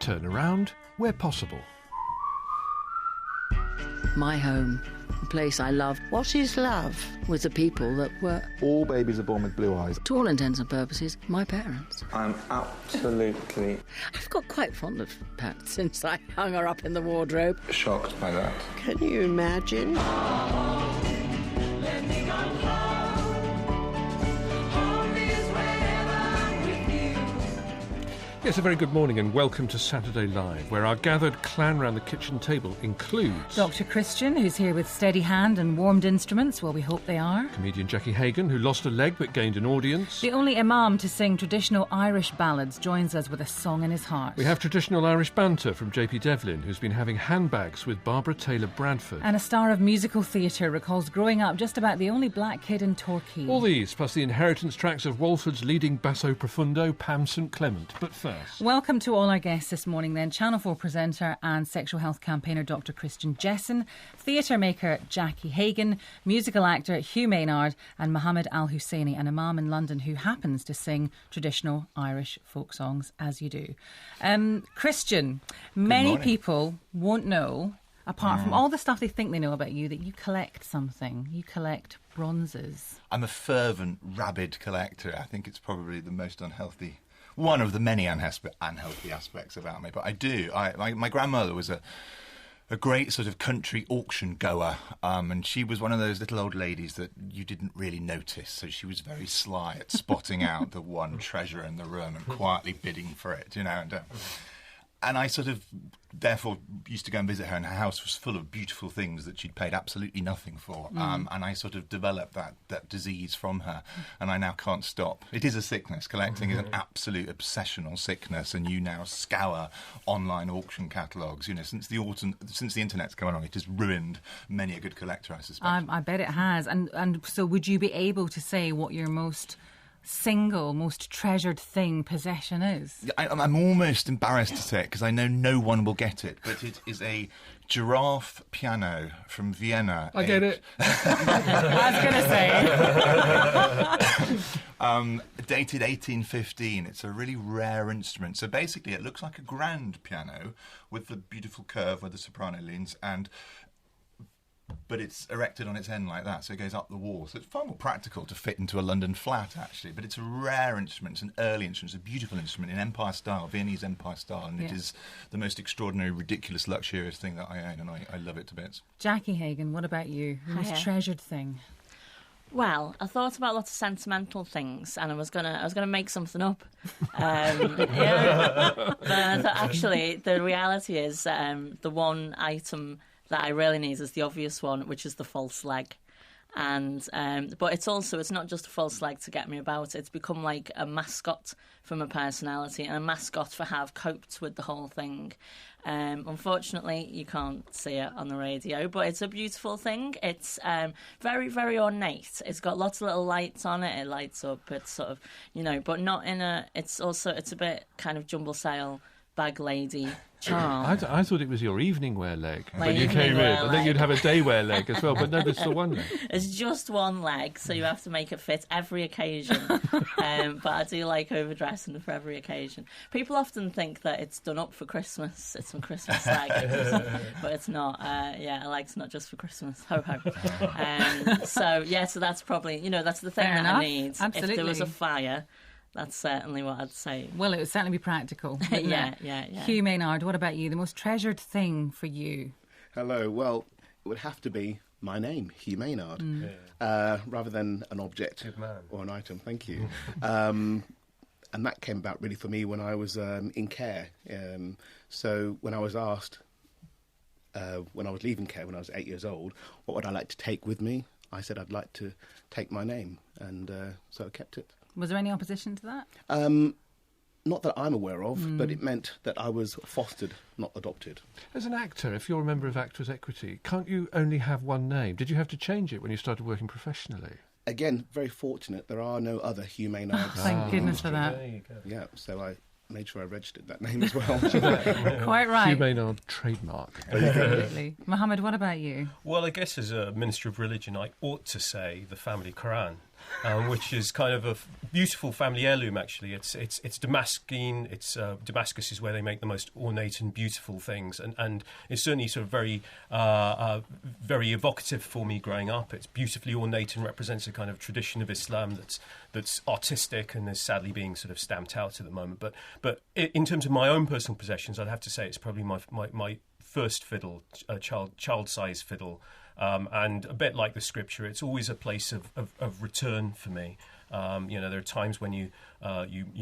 turn around where possible. My home, the place I loved. What is love? With the people that were, All babies are born with blue eyes. to all intents and purposes, my parents. I'm absolutely I've got quite fond of Pat since I hung her up in the wardrobe. shocked by that. Can you imagine? Yes, a very good morning and welcome to Saturday Live, where our gathered clan round the kitchen table includes Dr. Christian, who's here with steady hand and warmed instruments, well, we hope they are. comedian Jackie Hagan, who lost a leg but gained an audience. The only imam to sing traditional Irish ballads joins us with a song in his heart. We have traditional Irish banter from JP Devlin, who's been having handbags with Barbara Taylor Bradford. And a star of musical theatre recalls growing up just about the only black kid in Torquay. All these, plus the inheritance tracks of Walford's leading basso profundo, Pam St Clement. But first, Welcome to all our guests this morning then. Channel 4 presenter and sexual health campaigner Dr. Christian Jessen, theatre maker Jackie Hagan, musical actor Hugh Maynard and Mohammed Al-Hussaini, an imam in London who happens to sing traditional Irish folk songs, as you do. Christian, many people won't know, apart from all the stuff they think they know about you, that you collect something. You collect bronzes. I'm a fervent, rabid collector. I think it's probably the most unhealthy, one of the many unhealthy aspects about me. But I do. My grandmother was a great sort of country auction goer, and she was one of those little old ladies that you didn't really notice. So she was very sly at spotting out the one treasure in the room and quietly bidding for it, you know. And I sort of, therefore, used to go and visit her, and her house was full of beautiful things that she'd paid absolutely nothing for. And I sort of developed that disease from her, and I now can't stop. It is a sickness. Collecting is an absolute obsessional sickness, and you now scour online auction catalogues. You know, since the internet's come along, it has ruined many a good collector, I suspect. I bet it has. And so would you be able to say what your most treasured possession is? I'm almost embarrassed to say it because I know no one will get it, but it is a giraffe piano from Vienna. I get it. I was going to say. Dated 1815. It's a really rare instrument. So basically it looks like a grand piano with the beautiful curve where the soprano leans, but it's erected on its end like that, so it goes up the wall. So it's far more practical to fit into a London flat, actually. But it's a rare instrument. It's an early instrument. It's a beautiful instrument in Empire style, Viennese Empire style. And it is the most extraordinary, ridiculous, luxurious thing that I own, and I love it to bits. Jackie Hagan, what about you? Your most treasured thing? Well, I thought about lots of sentimental things, and I was gonna make something up. But I thought, actually, the reality is the one item that I really need is the obvious one, which is the false leg. And but it's not just a false leg to get me about. It's become like a mascot for my personality and a mascot for how I've coped with the whole thing. Unfortunately, you can't see it on the radio, but it's a beautiful thing. It's very, very ornate. It's got lots of little lights on it. It lights up. It's sort of, but not in a. It's a bit kind of jumble sale bag lady charm. I thought it was your evening wear leg My when you evening came in. wear I think leg. you'd have a day wear leg as well, but no, it's the one leg. It's just one leg, so you have to make it fit every occasion. But I do like overdressing for every occasion. People often think that it's done up for Christmas. It's my Christmas leg, but it's not. A leg's not just for Christmas. Ho ho. So that's probably that's the thing Fair that enough. I need. Absolutely. If there was a fire, that's certainly what I'd say. Well, it would certainly be practical. wouldn't it? Yeah. Hugh Maynard, what about you? The most treasured thing for you? Hello. Well, it would have to be my name, Hugh Maynard, rather than an object or an item. Thank you. And that came about really for me when I was in care. So when I was asked, when I was leaving care when I was 8 years old, what would I like to take with me? I said I'd like to take my name, and so I kept it. Was there any opposition to that? Not that I'm aware of, but it meant that I was fostered, not adopted. As an actor, if you're a member of Actors Equity, can't you only have one name? Did you have to change it when you started working professionally? Again, very fortunate. There are no other Hugh Maynards. Thank goodness for that. There you go. Yeah, so I made sure I registered that name as well. Quite right. Hugh Maynard trademark. Absolutely. Mohammed, what about you? Well, I guess as a minister of religion, I ought to say the family Quran. which is kind of a beautiful family heirloom. Actually, it's Damascene. Damascus is where they make the most ornate and beautiful things, and it's certainly sort of very evocative for me growing up. It's beautifully ornate and represents a kind of tradition of Islam that's artistic and is sadly being sort of stamped out at the moment. But in terms of my own personal possessions, I'd have to say it's probably my first fiddle, a child-sized fiddle. And a bit like the scripture, it's always a place of return for me. There are times when you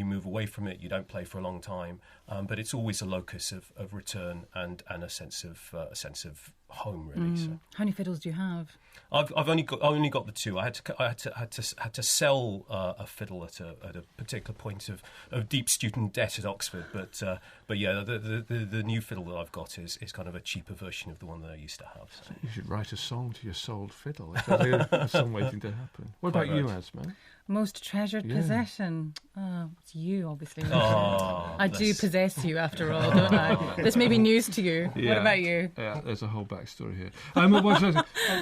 move away from it, you don't play for a long time, but it's always a locus of return and a sense of home, really. So. How many fiddles do you have? I've only got the two. I had to sell a fiddle at a particular point of deep student debt at Oxford, but yeah, the new fiddle that I've got is kind of a cheaper version of the one that I used to have. So. You should write a song to your sold fiddle. It's a song waiting to happen. What about you, Asma? Most treasured possession? Oh, it's you, obviously. Oh, I do possess you, after all, don't I? This may be news to you. Yeah. What about you? Yeah, there's a whole backstory here.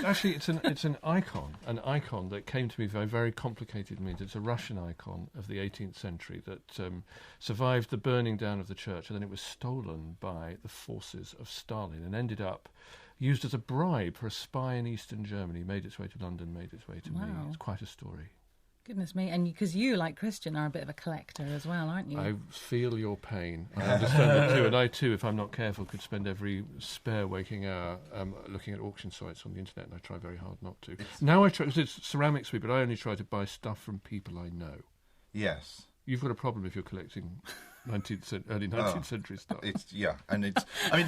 Actually, it's an icon that came to me by very complicated means. It's a Russian icon of the 18th century that survived the burning down of the church, and then it was stolen by the forces of Stalin and ended up used as a bribe for a spy in Eastern Germany. Made its way to London, made its way to me. It's quite a story. Goodness me. And because you, like Christian, are a bit of a collector as well, aren't you? I feel your pain. I understand it too. And I too, if I'm not careful, could spend every spare waking hour looking at auction sites on the internet, and I try very hard not to. Now I try, because it's Ceramics Week, but I only try to buy stuff from people I know. Yes. You've got a problem if you're collecting early 19th century stuff.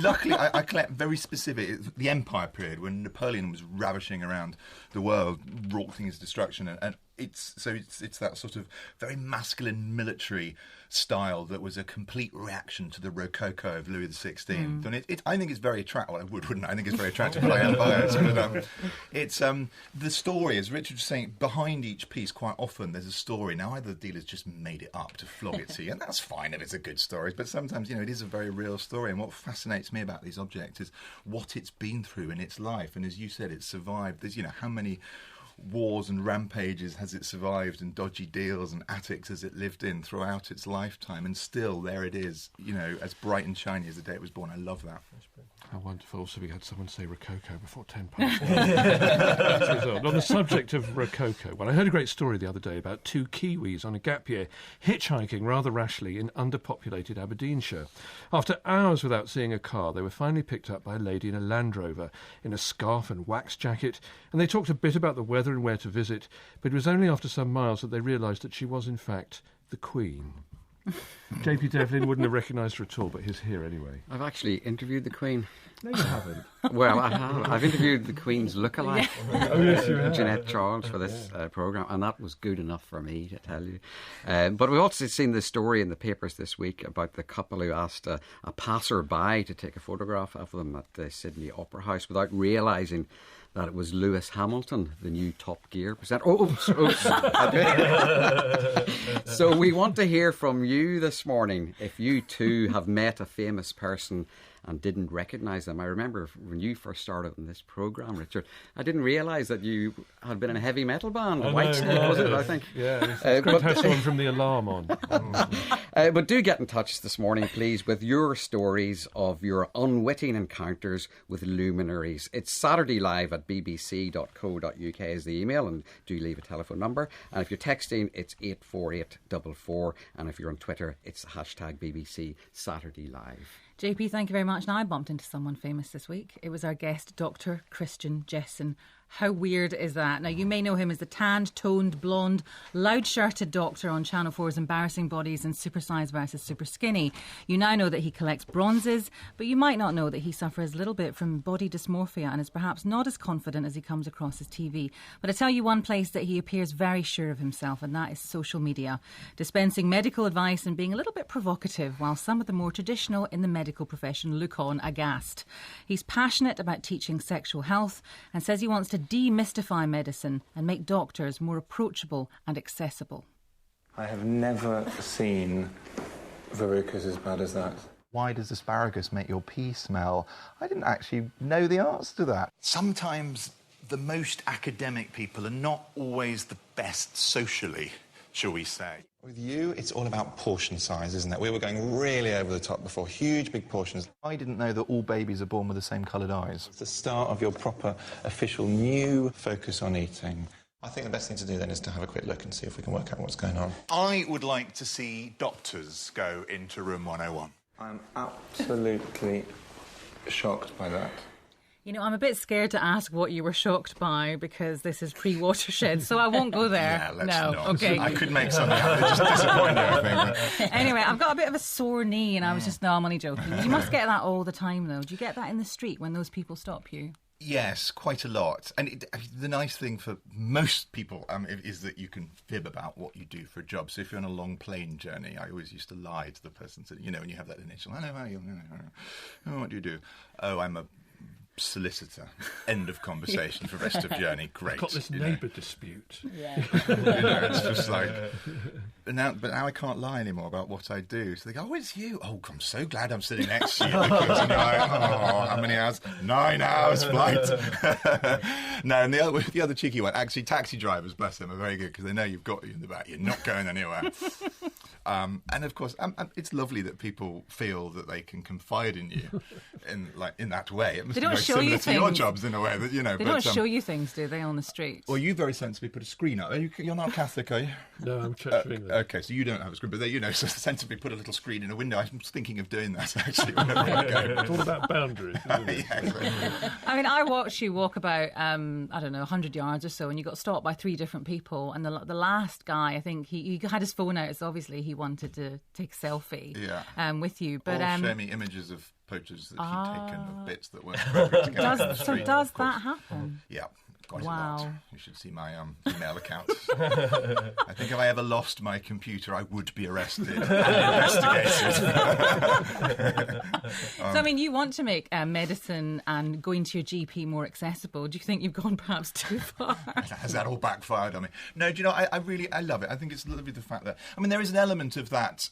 Luckily I collect very specific. The Empire period, when Napoleon was ravishing around the world, wrought his destruction, and it's that sort of very masculine military style that was a complete reaction to the Rococo of Louis XVI. And I think it's very attractive. Well, I wouldn't. I think it's very attractive, but I am biased. But, it's the story, as Richard was saying, behind each piece. Quite often, there's a story. Now, either the dealer's just made it up to flog it to you, and that's fine if it's a good story. But sometimes, it is a very real story. And what fascinates me about these objects is what it's been through in its life. And as you said, it's survived. There's, how many wars and rampages has it survived, and dodgy deals and attics has it lived in throughout its lifetime, and still there it is, as bright and shiny as the day it was born. I love that. How wonderful. Also, we had someone say Rococo before 10 past. On the subject of Rococo, well, I heard a great story the other day about two Kiwis on a gap year hitchhiking rather rashly in underpopulated Aberdeenshire. After hours without seeing a car, they were finally picked up by a lady in a Land Rover in a scarf and wax jacket, and they talked a bit about the weather and where to visit, but it was only after some miles that they realised that she was, in fact, the Queen. JP Devlin wouldn't have recognised her at all, but he's here anyway. I've actually interviewed the Queen. No, you haven't. Well, I have. I've interviewed the Queen's lookalike, Oh, yes, you have. Jeanette Charles, for this programme, and that was good enough for me, to tell you. But we've also seen the story in the papers this week about the couple who asked a passer-by to take a photograph of them at the Sydney Opera House without realising that it was Lewis Hamilton, the new Top Gear presenter. So we want to hear from you this morning if you too have met a famous person and didn't recognise them. I remember when you first started in this programme, Richard, I didn't realise that you had been in a heavy metal band. Whitesnake, was it, I think? Yeah, it's great to have someone from The Alarm on. But do get in touch this morning, please, with your stories of your unwitting encounters with luminaries. It's Saturday Live at bbc.co.uk is the email, and do leave a telephone number. And if you're texting, it's 84844, and if you're on Twitter, it's hashtag BBC Saturday Live. JP, thank you very much. Now, I bumped into someone famous this week. It was our guest, Dr. Christian Jessen. How weird is that? Now, you may know him as the tanned, toned, blonde, loud-shirted doctor on Channel 4's Embarrassing Bodies and Super Size versus Super Skinny. You now know that he collects bronzes, but you might not know that he suffers a little bit from body dysmorphia and is perhaps not as confident as he comes across as TV. But I tell you one place that he appears very sure of himself, and that is social media, dispensing medical advice and being a little bit provocative, while some of the more traditional in the medical profession look on aghast. He's passionate about teaching sexual health and says he wants to demystify medicine and make doctors more approachable and accessible. I have never seen verrucas as bad as that. Why does asparagus make your pee smell? I didn't actually know the answer to that. Sometimes the most academic people are not always the best socially, shall we say. With you, it's all about portion size, isn't it? We were going really over the top before, huge, big portions. I didn't know that all babies are born with the same coloured eyes. It's the start of your proper, official, new focus on eating. I think the best thing to do then is to have a quick look and see if we can work out what's going on. I would like to see doctors go into room 101. I'm absolutely shocked by that. You know, I'm a bit scared to ask what you were shocked by because this is pre-Watershed, so I won't go there. Yeah, let's no, not. okay. I could make something up that just disappointed you, I think. Anyway, I've got a bit of a sore knee and I was just, no, I'm only joking. You must get that all the time, though. Do you get that in the street when those people stop you? Yes, quite a lot. And the nice thing for most people is that you can fib about what you do for a job. So if you're on a long plane journey, I always used to lie to the person, you know, when you have that initial, hello, how are you? Oh, what do you do? Oh, I'm a solicitor. End of conversation for rest of journey. Great. I've got this neighbour dispute. Yeah. It's just like... But now I can't lie anymore about what I do. So they go, oh, it's you. Oh, I'm so glad I'm sitting next to you. Because, you know, how many hours? 9 hours flight. No, and the other cheeky one, actually, taxi drivers, bless them, are very good because they know you've got you in the back. You're not going anywhere. And of course, it's lovely that people feel that they can confide in you in that way. It must be very similar to your jobs in a way that, you know. They don't show you things, do they, on the street? Well, you very sensibly put a screen up. You're not Catholic, are you? No, I'm Church of England. Okay, so you don't have a screen, but they, you know, so sensibly put a little screen in a window. I'm thinking of doing that actually. Whenever I go. It's all about boundaries, isn't it? Yeah, exactly. I mean, I watched you walk about, I don't know, 100 yards or so, and you got stopped by 3 different people. And the last guy, I think, he had his phone out, so obviously he wanted to take a selfie with you. But or show me images of photos that he'd taken of bits that weren't appropriate to get out on the street. So does that happen? Yeah. Quite Wow. a lot. You should see my email account. I think if I ever lost my computer, I would be arrested and investigated. So, I mean, you want to make medicine and going to your GP more accessible. Do you think you've gone perhaps too far? Has that all backfired on me? No, do you know, I love it. I think it's lovely the fact that, I mean, there is an element of that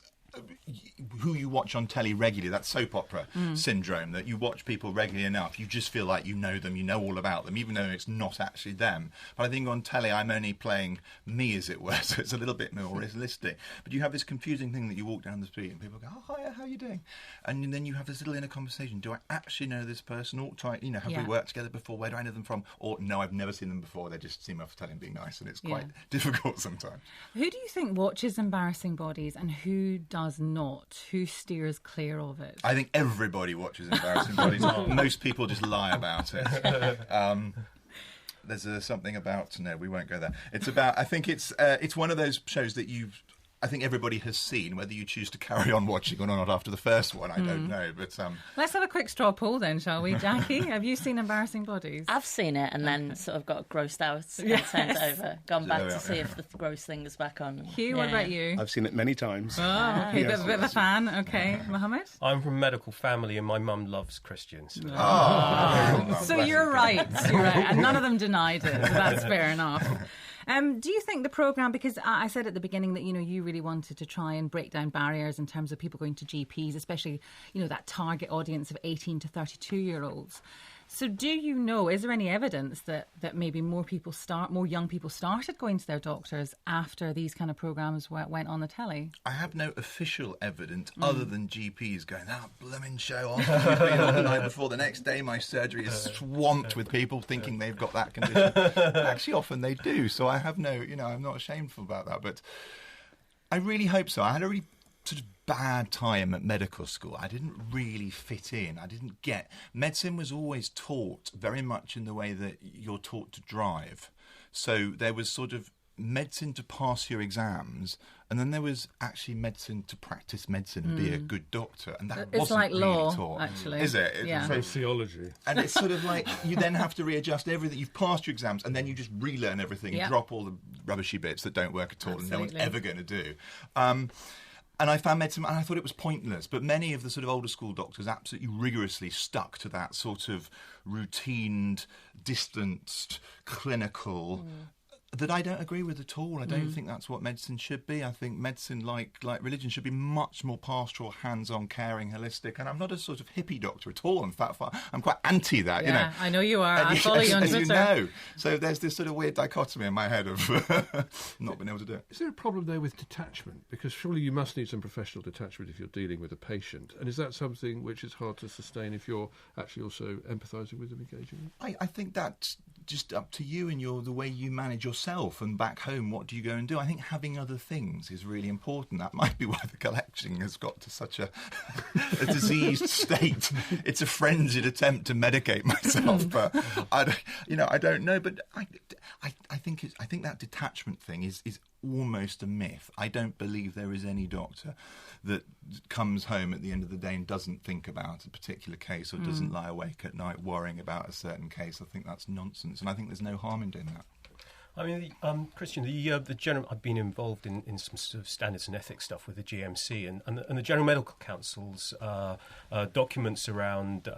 who you watch on telly regularly, that soap opera syndrome, that you watch people regularly enough, you just feel like you know them, you know all about them, even though it's not actually them. But I think on telly I'm only playing me, as it were, so it's a little bit more realistic. But you have this confusing thing that you walk down the street and people go, oh, hi, how are you doing? And then you have this little inner conversation. Do I actually know this person? Or have we worked together before? Where do I know them from? Or no, I've never seen them before. They just seem off telly and being nice, and it's quite difficult sometimes. Who do you think watches embarrassing bodies and who does not? Who steers clear of it? I think everybody watches embarrassing bodies. Most people just lie about it. There's something about... No, we won't go there. It's about... I think it's one of those shows that I think everybody has seen, whether you choose to carry on watching or not after the first one, I don't know. But let's have a quick straw poll then, shall we? Jackie, have you seen Embarrassing Bodies? I've seen it and then sort of got grossed out and turned it over. Gone back to see if the gross thing is back on. Hugh, what about you? I've seen it many times. Oh, okay, bit of a fan. Okay, Mohammed? I'm from a medical family and my mum loves Christians. So you're right. You're right. And none of them denied it. So that's fair enough. Do you think the programme, because I said at the beginning that, you know, you really wanted to try and break down barriers in terms of people going to GPs, especially, you know, that target audience of 18 to 32-year-olds. So do you know, is there any evidence that maybe more young people started going to their doctors after these kind of programmes went on the telly? I have no official evidence other than GPs going, blooming show on. You've been on the night before. The next day my surgery is swamped with people thinking they've got that condition. Actually, often they do. So I have no, you know, I'm not ashamed about that. But I really hope so. I had a really sort of bad time at medical school. I didn't really fit in. I didn't get... Medicine was always taught very much in the way that you're taught to drive. So there was sort of medicine to pass your exams, and then there was actually medicine to practice medicine and be a good doctor. And that it's wasn't like really law, taught. actually. Is it? Yeah. Sociology. And it's sort of like you then have to readjust everything. You've passed your exams, and then you just relearn everything and drop all the rubbishy bits that don't work at all and no one's ever going to do. And I found medicine, and I thought it was pointless. But many of the sort of older school doctors absolutely rigorously stuck to that sort of routined, distanced, clinical that I don't agree with at all. I don't think that's what medicine should be. I think medicine, like religion, should be much more pastoral, hands-on, caring, holistic. And I'm not a sort of hippie doctor at all. In fact, I'm quite anti that. Yeah, you know. I know you are. I follow you on Twitter. Twitter. You know. So there's this sort of weird dichotomy in my head of not being able to do it. Is there a problem there with detachment? Because surely you must need some professional detachment if you're dealing with a patient. And is that something which is hard to sustain if you're actually also empathising with them, engaging them? I think that's just up to you and the way you manage yourself. And back home, what do you go and do? I think having other things is really important. That might be why the collection has got to such a diseased state. It's a frenzied attempt to medicate myself, but I don't know. But I think that detachment thing is almost a myth. I don't believe there is any doctor that comes home at the end of the day and doesn't think about a particular case or doesn't lie awake at night worrying about a certain case. I think that's nonsense, and I think there's no harm in doing that. I mean, Christian, the general. I've been involved in some sort of standards and ethics stuff with the GMC and the General Medical Council's documents around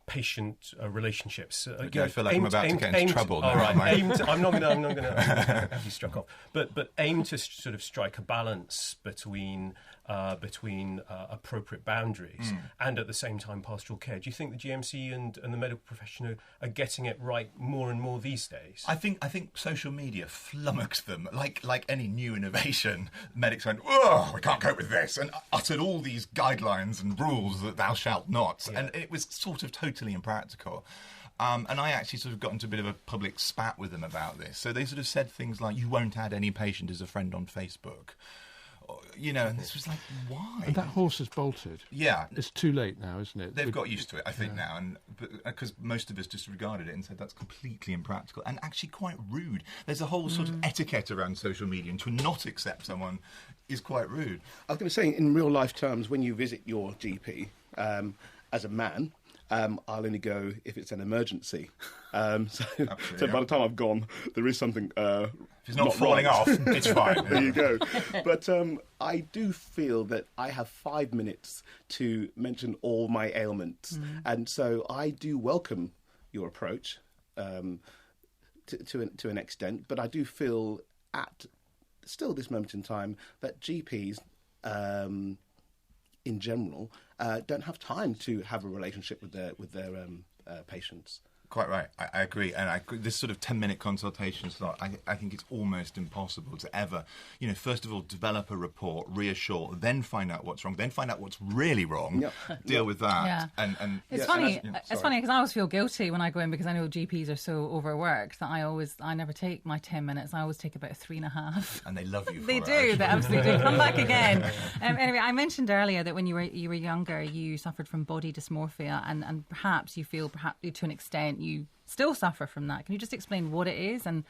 patient relationships. I feel like I'm about to get into trouble. All right, I'm not going to have you struck off, but aim to sort of strike a balance between appropriate boundaries and at the same time pastoral care. Do you think the GMC and the medical profession are getting it right more and more these days? I think social media flummoxed them. Like any new innovation, medics went, "Oh, we can't cope with this," and uttered all these guidelines and rules that thou shalt not, and it was sort of totally impractical. And I actually sort of got into a bit of a public spat with them about this. So they sort of said things like, "You won't add any patient as a friend on Facebook." You know, and this was like, why? And that horse has bolted. Yeah. It's too late now, isn't it? They've got used to it, I think, now, and because most of us disregarded it and said that's completely impractical and actually quite rude. There's a whole sort of etiquette around social media, and to not accept someone is quite rude. I was going to say, in real life terms, when you visit your GP, as a man, I'll only go if it's an emergency. So by the time I've gone, there is something. If it's not falling off, it's fine. There you go. But I do feel that I have 5 minutes to mention all my ailments, and so I do welcome your approach to an extent. But I do feel at still this moment in time that GPs. In general, don't have time to have a relationship with their patients. Quite right. I agree. And this sort of 10-minute consultation slot, I think it's almost impossible to ever, first of all, develop a report, reassure, then find out what's wrong, then find out what's really wrong, deal with that. Yeah. And it's funny. It's funny because I always feel guilty when I go in because I know GPs are so overworked that I never take my 10 minutes. I always take about 3.5. And they love you for They it. do. They absolutely do. Come back again. Anyway, I mentioned earlier that when you were younger, you suffered from body dysmorphia, and perhaps you feel to an extent you still suffer from that. Can you just explain what it is and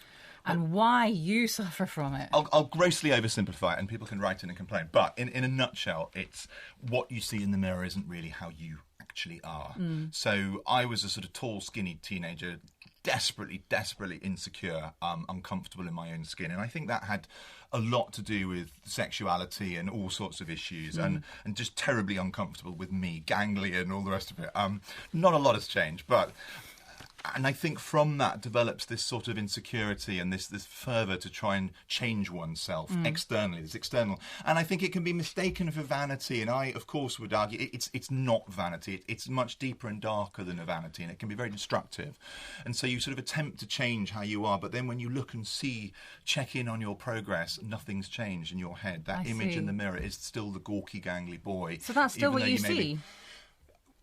why you suffer from it? I'll grossly oversimplify it, and people can write in and complain. But in a nutshell, it's what you see in the mirror isn't really how you actually are. So I was a sort of tall, skinny teenager, desperately insecure, uncomfortable in my own skin. And I think that had a lot to do with sexuality and all sorts of issues, and just terribly uncomfortable with me, ganglion, all the rest of it. Not a lot has changed, but... And I think from that develops this sort of insecurity and this fervour to try and change oneself externally, this external. And I think it can be mistaken for vanity. And I, of course, would argue it's not vanity. It's much deeper and darker than a vanity, and it can be very destructive. And so you sort of attempt to change how you are, but then when you look and check in on your progress, nothing's changed in your head. That image in the mirror is still the gawky, gangly boy. So that's still what you see?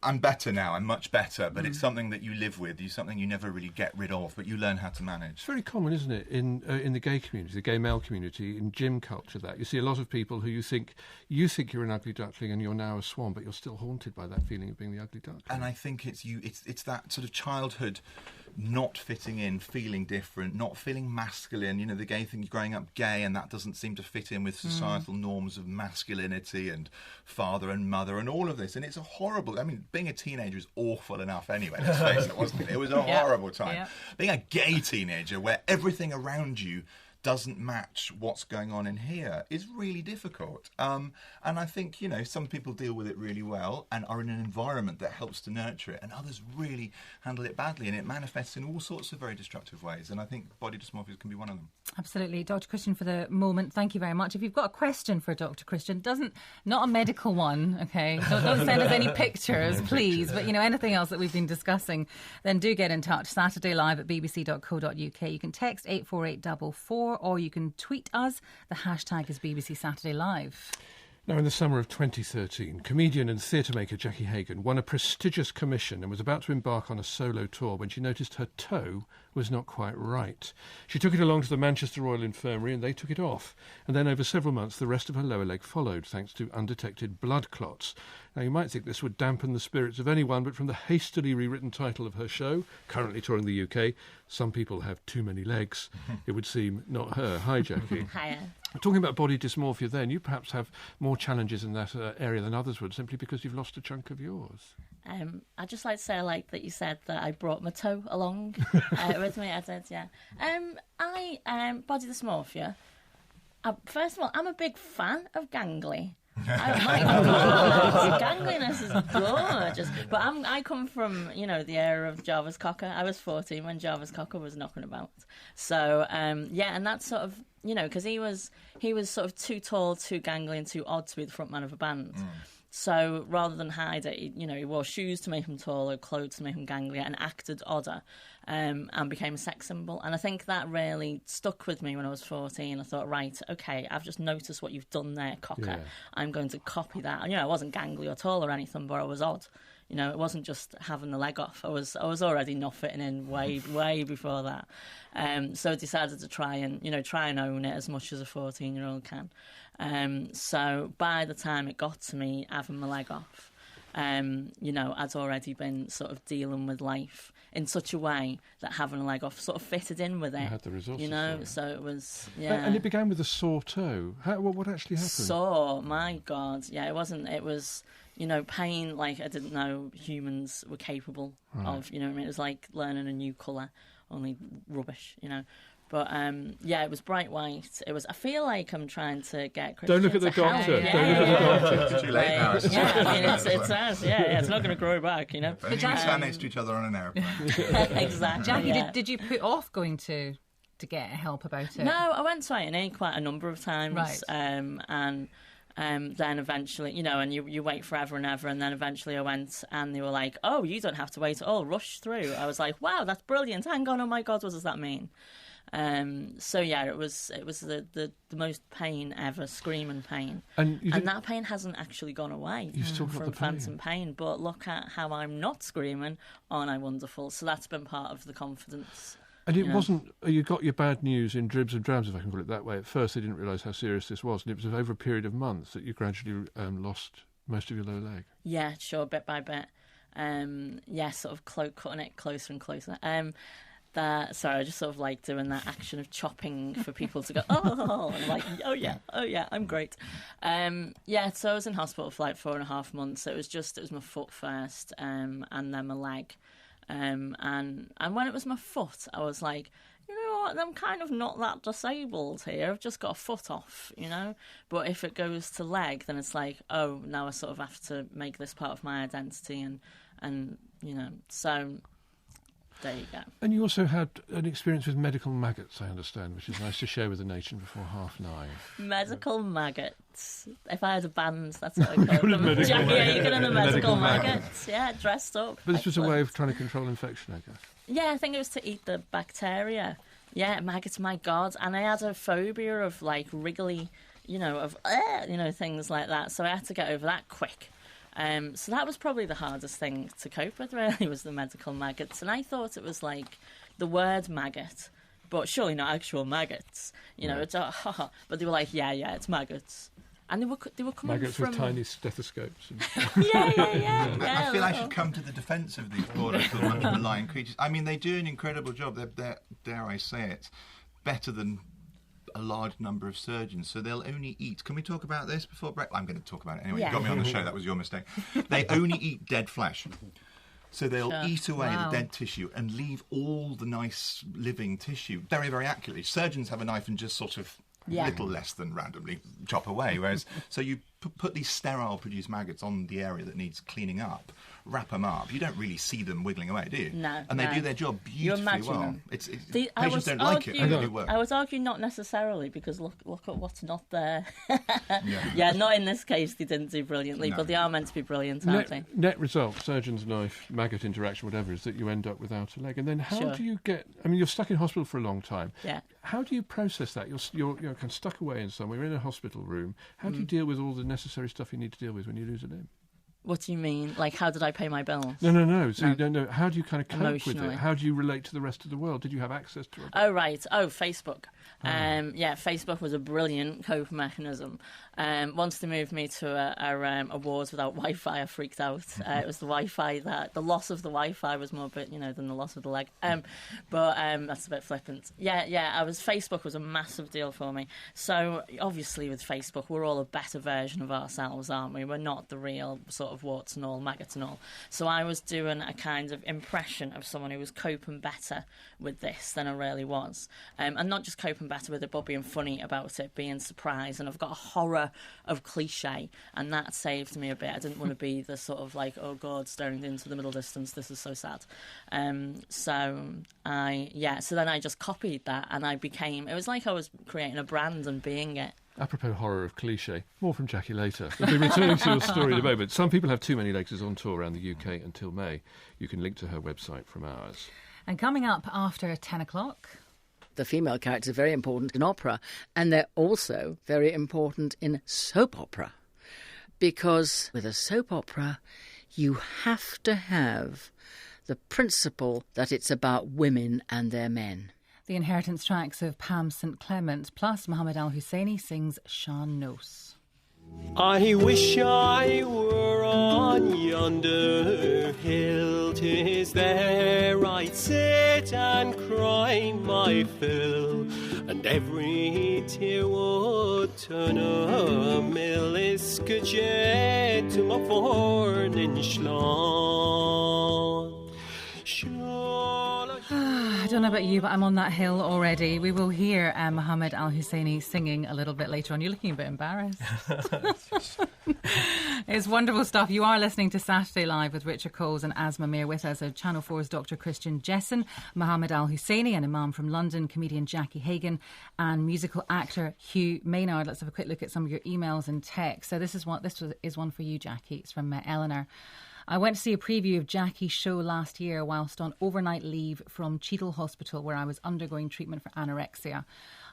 I'm better now. I'm much better, but it's something that you live with. It's something you never really get rid of, but you learn how to manage. It's very common, isn't it, in the gay community, the gay male community, in gym culture. That you see a lot of people who you think you're an ugly duckling and you're now a swan, but you're still haunted by that feeling of being the ugly duckling. And I think it's that sort of childhood not fitting in, feeling different, not feeling masculine. The gay thing, growing up gay, and that doesn't seem to fit in with societal norms of masculinity and father and mother and all of this. And it's a horrible... I mean, being a teenager is awful enough anyway, let's face it, wasn't it? It was a horrible time. Yeah. Being a gay teenager where everything around you doesn't match what's going on in here is really difficult. And I think, some people deal with it really well and are in an environment that helps to nurture it, and others really handle it badly, and it manifests in all sorts of very destructive ways. And I think body dysmorphia can be one of them. Absolutely. Dr. Christian, for the moment, thank you very much. If you've got a question for Dr. Christian, not a medical one, okay? Don't send us any pictures, please. But, anything else that we've been discussing, then do get in touch. Saturday Live at bbc.co.uk. You can text 84844 or you can tweet us. The hashtag is BBC Saturday Live. Now, in the summer of 2013, comedian and theatre maker Jackie Hagan won a prestigious commission and was about to embark on a solo tour when she noticed her toe was not quite right. She took it along to the Manchester Royal Infirmary and they took it off. And then over several months, the rest of her lower leg followed, thanks to undetected blood clots. Now, you might think this would dampen the spirits of anyone, but from the hastily rewritten title of her show, currently touring the UK, Some People Have Too Many Legs, it would seem not her. Hi, Jackie. Hiya. Talking about body dysmorphia then, you perhaps have more challenges in that area than others would, simply because you've lost a chunk of yours. I'd just like to say I like that you said that I brought my toe along with me. I did, yeah. Body dysmorphia. First of all, I'm a big fan of gangly. Oh my God, gangliness is gorgeous. But I come from, the era of Jarvis Cocker. I was 14 when Jarvis Cocker was knocking about. So, and that's sort of, because he was sort of too tall, too gangly and too odd to be the front man of a band. So rather than hide it, he wore shoes to make him taller, clothes to make him ganglier, and acted odder, and became a sex symbol. And I think that really stuck with me when I was 14. I thought, right, okay, I've just noticed what you've done there, Cocker. Yeah. I'm going to copy that. I wasn't gangly or tall or anything, but I was odd. It wasn't just having the leg off. I was already not fitting in way before that. So I decided to try and own it as much as a 14-year-old can. So by the time it got to me having my leg off, I'd already been sort of dealing with life in such a way that having a leg off sort of fitted in with it. You had the resources. So it was, yeah. And it began with a sore toe. What actually happened? Sore, my God. Yeah, it was, pain like I didn't know humans were capable of, It was like learning a new colour, only rubbish, But, it was bright white. I feel like I'm trying to get Christian. Don't look at the doctor. Don't look at the doctor. It's too late now. It says, it's not going to grow back, But you can stand next to each other on an airplane. Exactly. Jackie, did you put off going to get help about it? No, I went to A&E quite a number of times. Right. And then eventually, and you wait forever and ever, and then eventually I went and they were like, oh, you don't have to wait at all, rush through. I was like, wow, that's brilliant. Hang on, oh my God, what does that mean? It was the most pain ever, screaming pain, and that pain hasn't actually gone away from phantom pain. But look at how I'm not screaming, aren't I wonderful? So that's been part of the confidence. And it wasn't, you got your bad news in dribs and drabs, if I can put it that way. At first they didn't realise how serious this was, and it was over a period of months that you gradually lost most of your lower leg. Yeah, sure, bit by bit. Sort of cutting it closer and closer. Sorry, I just sort of like doing that action of chopping for people to go, oh, and I'm like, oh yeah, I'm great. So I was in hospital for like 4.5 months. It was my foot first, and then my leg. And when it was my foot, I was like, you know what, I'm kind of not that disabled here. I've just got a foot off, But if it goes to leg, then it's like, oh, now I sort of have to make this part of my identity, and so there you go. And you also had an experience with medical maggots, I understand, which is nice to share with the nation before 9:30. Medical maggots. If I had a band, that's what I call them. Jackie Hagan and the medical maggots. Yeah, dressed up. But this was a way of trying to control infection, I guess. Yeah, I think it was to eat the bacteria. Yeah, maggots, my God. And I had a phobia of, like, wriggly, things like that. So I had to get over that quick. So that was probably the hardest thing to cope with, really, was the medical maggots. And I thought it was like the word maggot, but surely not actual maggots. It's but they were like, yeah, it's maggots. And they were coming maggots from... with tiny stethoscopes. Yeah. I feel I should come to the defence of these poor little malign creatures. I mean, they do an incredible job. They're, dare I say it, better than a large number of surgeons, so they'll only eat. Can we talk about this before break? I'm going to talk about it anyway. Yeah. You got me on the show. That was your mistake. They only eat dead flesh. So they'll eat away Wow. the dead tissue and leave all the nice living tissue very, very accurately. Surgeons have a knife and just sort of little less than randomly chop away. Whereas, so you put these sterile produced maggots on the area that needs cleaning up, wrap them up. You don't really see them wiggling away, do you? No. And they do their job beautifully well. Them. Patients don't like it, but they do work. I was arguing not necessarily, because look at what's not there. Yeah, not in this case. They didn't do brilliantly, but they are meant to be brilliant, aren't they? Net result, surgeon's knife, maggot interaction, whatever, is that you end up without a leg. And then how do you get... I mean, you're stuck in hospital for a long time. Yeah. How do you process that? You're kind of stuck away in somewhere, you're in a hospital room. How do you deal with all the necessary stuff you need to deal with when you lose a limb? What do you mean? Like, how did I pay my bills? No. So you don't know. How do you kind of cope with it? Emotionally. How do you relate to the rest of the world? Did you have access to it? Oh, right. Oh, Facebook. Facebook was a brilliant cope mechanism. Once they moved me to a wards without Wi-Fi, I freaked out. It was the Wi-Fi the loss of the Wi-Fi was more, than the loss of the leg. But that's a bit flippant. Facebook was a massive deal for me. So obviously with Facebook, we're all a better version of ourselves, aren't we? We're not the real sort of warts and all, maggots and all. So I was doing a kind of impression of someone who was coping better with this than I really was. And not just coping better with it, but being funny about it, being surprised. And I've got a horror of cliche, and that saved me a bit. I didn't want to be the sort of like, oh God, staring into the middle distance, this is so sad. So then I just copied that, and it was like I was creating a brand and being it. Apropos horror of cliche, more from Jackie later. We'll be returning to your story in a moment. Some People Have Too Many Legs is on tour around the UK until May. You can link to her website from ours. And coming up after 10 o'clock... The female characters are very important in opera, and they're also very important in soap opera. Because with a soap opera, you have to have the principle that it's about women and their men. The inheritance tracks of Pam St Clement, plus Mohammed Al-Hussaini sings Sean-nós. I wish I were on yonder hill, 'tis there I'd sit and cry my fill, and every tear would turn a mill. Iscajet to my forn in Schlan. I don't know about you, but I'm on that hill already. We will hear Mohammed Al-Hussaini singing a little bit later on. You're looking a bit embarrassed. It's wonderful stuff. You are listening to Saturday Live with Richard Coles and Asma Mir. With us are Channel 4's Dr. Christian Jessen, Mohammed Al-Hussaini, an imam from London, comedian Jackie Hagan, and musical actor Hugh Maynard. Let's have a quick look at some of your emails and texts. So this is one for you, Jackie. It's from Eleanor. I went to see a preview of Jackie's show last year whilst on overnight leave from Cheadle Hospital, where I was undergoing treatment for anorexia.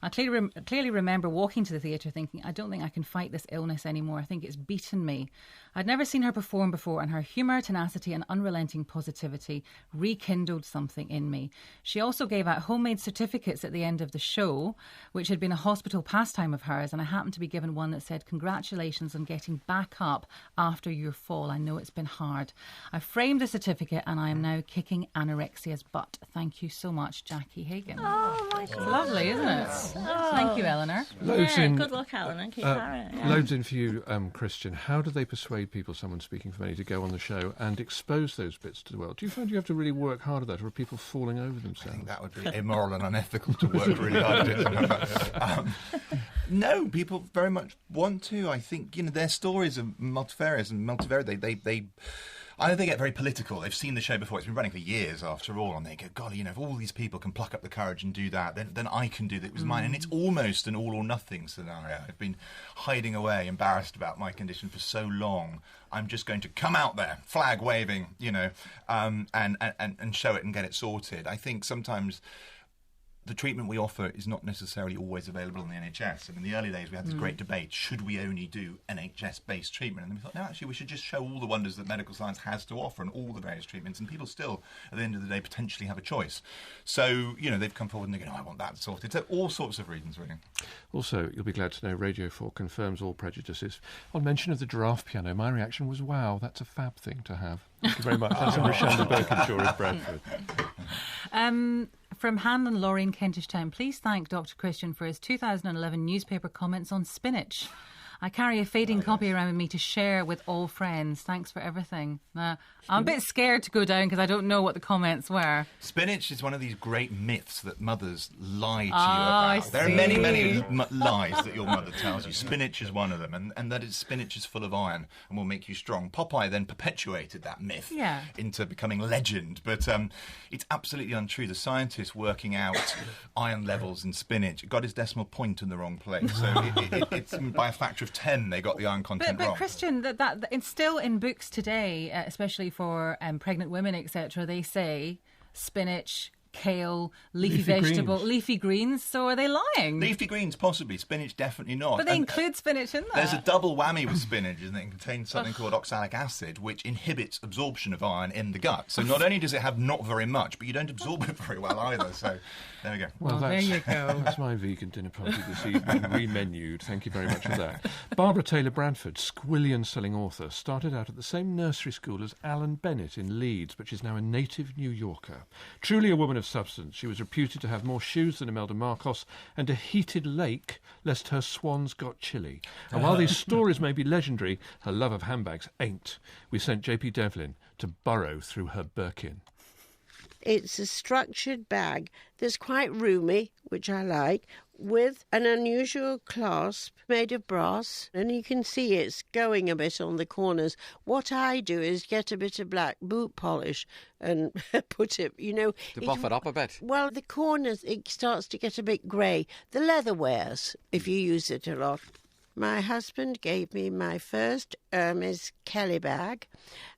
I clearly remember walking to the theatre thinking, I don't think I can fight this illness anymore. I think it's beaten me. I'd never seen her perform before, and her humour, tenacity and unrelenting positivity rekindled something in me. She also gave out homemade certificates at the end of the show, which had been a hospital pastime of hers, and I happened to be given one that said, congratulations on getting back up after your fall. I know it's been hard. I framed the certificate and I am now kicking anorexia's butt. Thank you so much, Jackie Hagan. Oh, my God. Lovely, isn't it? Oh. Thank you, Eleanor. Good luck, Eleanor. Keep at it. Loads in for you, Christian. How do they persuade people, someone speaking for money, to go on the show and expose those bits to the world? Do you find you have to really work hard at that, or are people falling over themselves? I think that would be immoral and unethical to work really hard at it. No, people very much want to. I think, their stories are multifarious and multivariate. I know they get very political. They've seen the show before. It's been running for years, after all, and they go, golly, if all these people can pluck up the courage and do that, then I can do that. It was mine. And it's almost an all-or-nothing scenario. I've been hiding away, embarrassed about my condition for so long. I'm just going to come out there, flag waving, and show it and get it sorted. I think sometimes the treatment we offer is not necessarily always available in the NHS. And in the early days, we had this great debate, should we only do NHS-based treatment? And then we thought, no, actually, we should just show all the wonders that medical science has to offer and all the various treatments. And people still, at the end of the day, potentially have a choice. So, they've come forward and they go, I want that sorted. So all sorts of reasons, really. Also, you'll be glad to know Radio 4 confirms all prejudices. On mention of the giraffe piano, my reaction was, wow, that's a fab thing to have. Thank you very much. That's from Rochelle Birkinshaw of Bradford. From Han and Laurie in Kentish Town, please thank Dr. Christian for his 2011 newspaper comments on spinach. I carry a fading copy around with me to share with all friends. Thanks for everything. I'm a bit scared to go down because I don't know what the comments were. Spinach is one of these great myths that mothers lie to you I about. There are see. many, many lies that your mother tells you. Spinach is one of them, and that is spinach is full of iron and will make you strong. Popeye then perpetuated that myth into becoming legend, but it's absolutely untrue. The scientists working out iron levels in spinach got his decimal point in the wrong place. So it's by a factor of 10 they got the iron content wrong. But Christian, that it's still in books today, especially for pregnant women, etc. They say spinach, kale, leafy vegetable, leafy greens. So are they lying? Leafy greens, possibly. Spinach, definitely not. But they include spinach in there. There's a double whammy with spinach, and it contains something called oxalic acid, which inhibits absorption of iron in the gut. So not only does it have not very much, but you don't absorb it very well either. So there we go. Well, there you go. That's my vegan dinner party this evening, remenued. Thank you very much for that. Barbara Taylor Bradford, squillion-selling author, started out at the same nursery school as Alan Bennett in Leeds, but she's now a native New Yorker. Truly a woman of substance, she was reputed to have more shoes than Imelda Marcos and a heated lake lest her swans got chilly. And while these stories may be legendary, her love of handbags ain't. We sent JP Devlin to burrow through her Birkin. It's a structured bag that's quite roomy, which I like, with an unusual clasp made of brass, and you can see it's going a bit on the corners. What I do is get a bit of black boot polish and put it, to buff it up a bit. Well, the corners, it starts to get a bit grey. The leather wears if you use it a lot. My husband gave me my first Hermes Kelly bag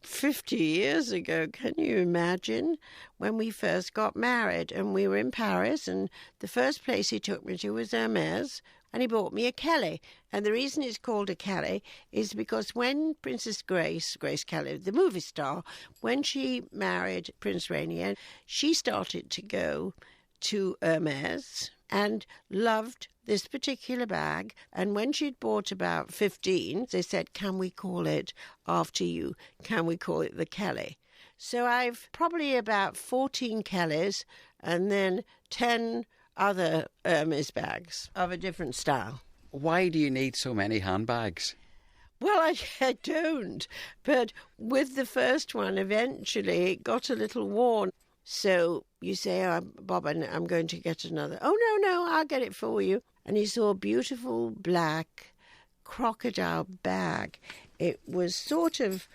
50 years ago. Can you imagine? When we first got married, and we were in Paris, and the first place he took me to was Hermes, and he bought me a Kelly. And the reason it's called a Kelly is because when Princess Grace Kelly, the movie star, when she married Prince Rainier, she started to go to Hermes and loved this particular bag, and when she'd bought about 15, they said, can we call it after you? Can we call it the Kelly? So I've probably about 14 Kellys and then 10 other Hermes bags of a different style. Why do you need so many handbags? Well, I don't, but with the first one, eventually it got a little worn. So you say, Bob, I'm going to get another. Oh, no, I'll get it for you. And he saw a beautiful black crocodile bag. It was sort of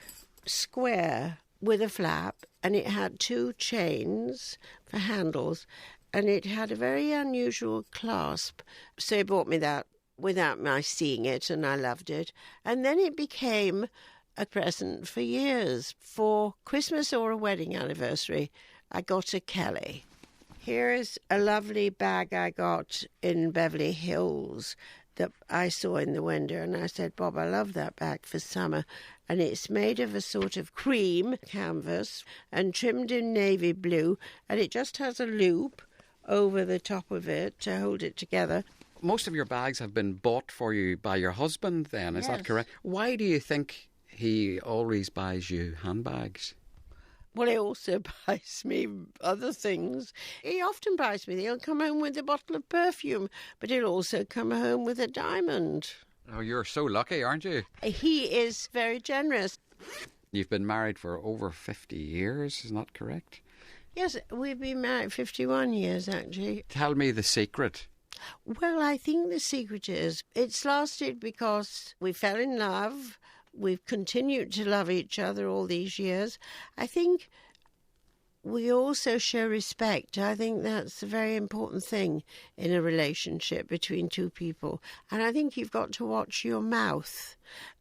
square with a flap, and it had 2 chains for handles, and it had a very unusual clasp. So he bought me that without my seeing it, and I loved it. And then it became a present for years. For Christmas or a wedding anniversary, I got a Kelly. Here is a lovely bag I got in Beverly Hills that I saw in the window, and I said, Bob, I love that bag for summer. And it's made of a sort of cream canvas and trimmed in navy blue, and it just has a loop over the top of it to hold it together. Most of your bags have been bought for you by your husband then, is that correct? Why do you think he always buys you handbags? Well, he also buys me other things. He often buys me. He'll come home with a bottle of perfume, but he'll also come home with a diamond. Oh, you're so lucky, aren't you? He is very generous. You've been married for over 50 years, isn't that correct? Yes, we've been married 51 years, actually. Tell me the secret. Well, I think the secret is it's lasted because we fell in love. We've continued to love each other all these years. I think we also show respect. I think that's a very important thing in a relationship between two people. And I think you've got to watch your mouth.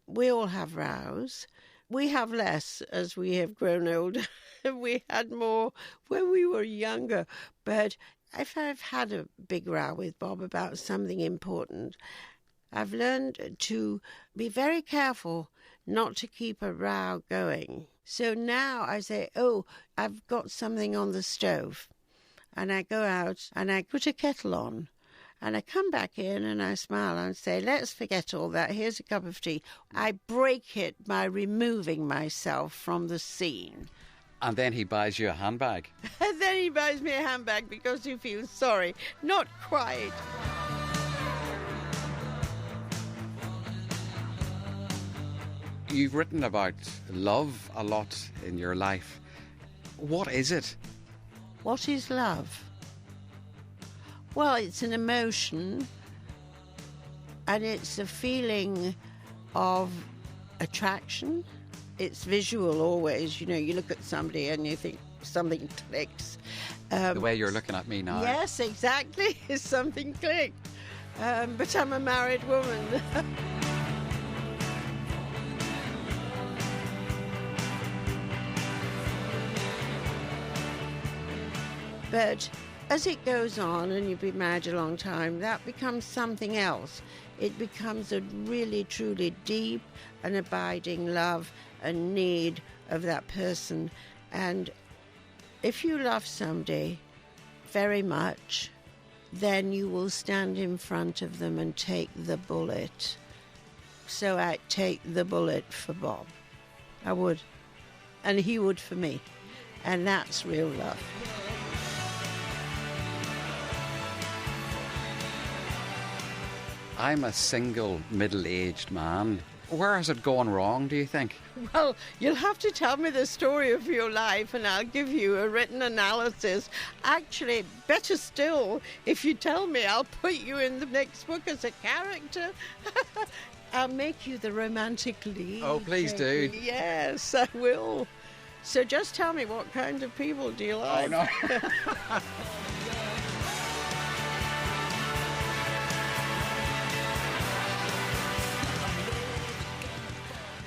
We all have rows. We have less as we have grown older. We had more when we were younger. But if I've had a big row with Bob about something important, I've learned to be very careful not to keep a row going. So now I say, oh, I've got something on the stove. And I go out and I put a kettle on. And I come back in and I smile and say, let's forget all that. Here's a cup of tea. I break it by removing myself from the scene. And then he buys you a handbag. And then he buys me a handbag because he feels sorry. Not quite. You've written about love a lot in your life. What is it? What is love? Well, it's an emotion, and it's a feeling of attraction. It's visual always. You know, you look at somebody and you think something clicks. The way you're looking at me now. Yes, exactly. Something clicked. But I'm a married woman. But as it goes on and you've been married a long time, that becomes something else. It becomes a really, truly deep and abiding love and need of that person. And if you love somebody very much, then you will stand in front of them and take the bullet. So I'd take the bullet for Bob. I would. And he would for me. And that's real love. I'm a single, middle-aged man. Where has it gone wrong, do you think? Well, you'll have to tell me the story of your life and I'll give you a written analysis. Actually, better still, if you tell me, I'll put you in the next book as a character. I'll make you the romantic lead. Oh, please do. Yes, I will. So just tell me, what kind of people do you like? Oh, no.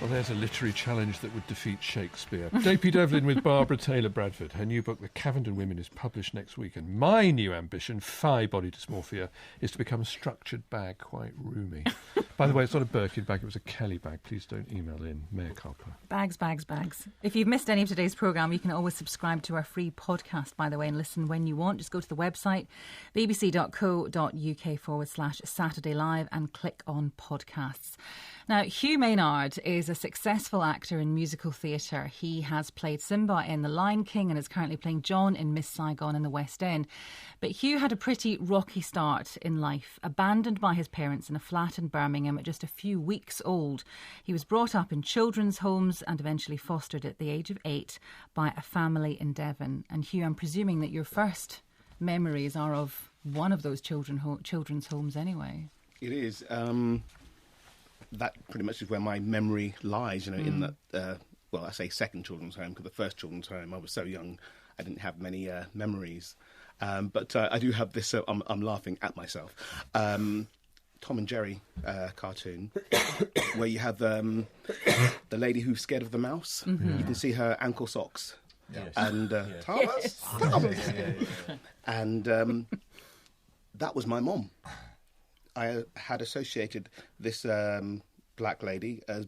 Well, there's a literary challenge that would defeat Shakespeare. JP Devlin with Barbara Taylor Bradford. Her new book, The Cavendon Women, is published next week. And my new ambition, Phi Body Dysmorphia, is to become a structured bag, quite roomy. By the way, it's not a Birkin bag, it was a Kelly bag. Please don't email in. Mea culpa. Bags, bags, bags. If you've missed any of today's programme, you can always subscribe to our free podcast, by the way, and listen when you want. Just go to the website, bbc.co.uk/Saturday Live, and click on podcasts. Now, Hugh Maynard is a successful actor in musical theatre. He has played Simba in The Lion King and is currently playing John in Miss Saigon in the West End. But Hugh had a pretty rocky start in life. Abandoned by his parents in a flat in Birmingham at just a few weeks old. He was brought up in children's homes and eventually fostered at the age of 8 by a family in Devon. And Hugh, I'm presuming that your first memories are of one of those children's homes anyway. It is. That pretty much is where my memory lies, in that, I say second children's home, because the first children's home, I was so young, I didn't have many memories. But I do have this, I'm laughing at myself, Tom and Jerry cartoon, where you have the lady who's scared of the mouse. Mm-hmm. You can see her ankle socks. Yes. And Thomas. And that was my mom. I had associated this black lady as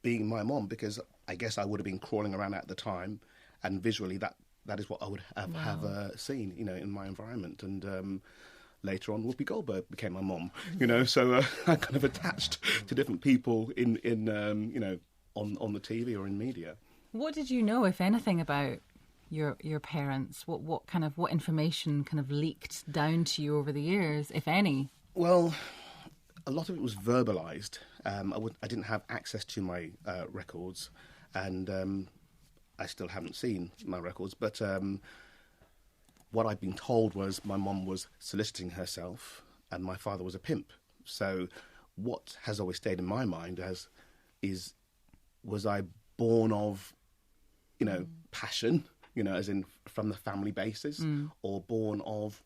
being my mom because I guess I would have been crawling around at the time, and visually that is what I would have seen, in my environment. And later on, Whoopi Goldberg became my mom, So I kind of attached to different people in on the TV or in media. What did you know, if anything, about your parents? What information kind of leaked down to you over the years, if any? Well, a lot of it was verbalised. I didn't have access to my records, and I still haven't seen my records. But what I've been told was my mum was soliciting herself, and my father was a pimp. So what has always stayed in my mind was I born of, passion, as in from the family basis, or born of,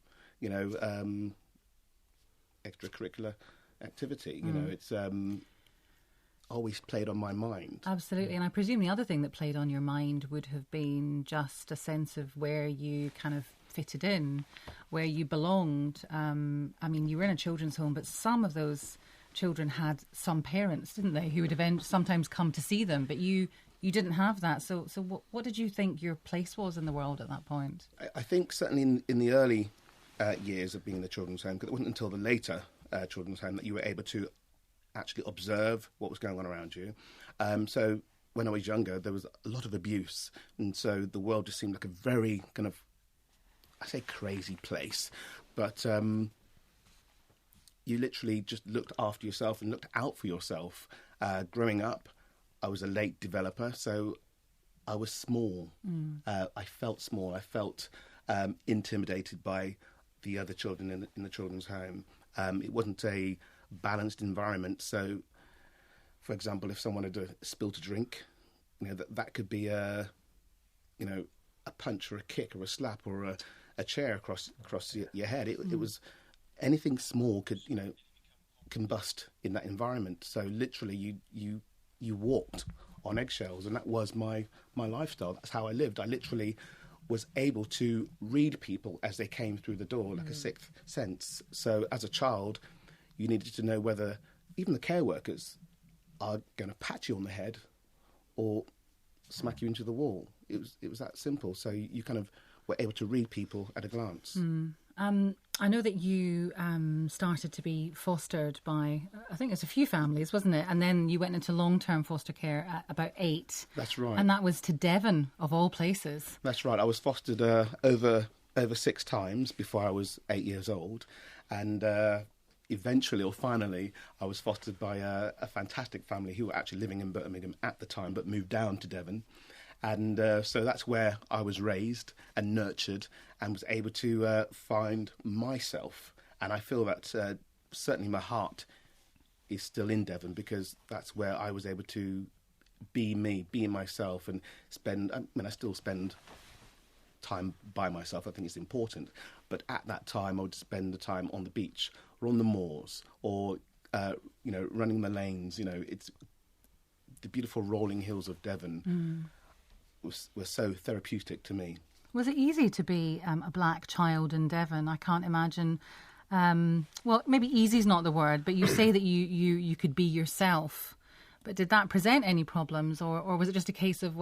extracurricular activity. It's always played on my mind. Absolutely. And I presume the other thing that played on your mind would have been just a sense of where you kind of fitted in, where you belonged. You were in a children's home, but some of those children had some parents, didn't they, who would sometimes come to see them, but you didn't have that. So what did you think your place was in the world at that point? I think certainly in the early years of being in the children's home, because it wasn't until the later children's home that you were able to actually observe what was going on around you. So when I was younger, there was a lot of abuse, and so the world just seemed like a very kind of, I say crazy place, but you literally just looked after yourself and looked out for yourself growing up. I was a late developer, so I was small. I felt small. I felt intimidated by the other children in the children's home. It wasn't a balanced environment. So, for example, if someone had spilled a drink, that could be a punch or a kick or a slap or a chair across your head. It was anything small could combust in that environment. So literally, you walked on eggshells, and that was my lifestyle. That's how I lived. I literally was able to read people as they came through the door, like a sixth sense. So as a child, you needed to know whether even the care workers are going to pat you on the head or smack you into the wall. It was that simple. So you kind of were able to read people at a glance. I know that you started to be fostered by, I think it's a few families, wasn't it? And then you went into long-term foster care at about 8. That's right. And that was to Devon, of all places. That's right. I was fostered over 6 times before I was 8 years old. And eventually, or finally, I was fostered by a fantastic family who were actually living in Birmingham at the time, but moved down to Devon. And so that's where I was raised and nurtured and was able to find myself. And I feel that certainly my heart is still in Devon, because that's where I was able to be me, be myself, and I still spend time by myself. I think it's important. But at that time, I would spend the time on the beach or on the moors or, running the lanes. It's the beautiful rolling hills of Devon. Was so therapeutic to me. Was it easy to be a black child in Devon? I can't imagine. Well, maybe easy is not the word, but you say that you could be yourself. But did that present any problems, or was it just a case of,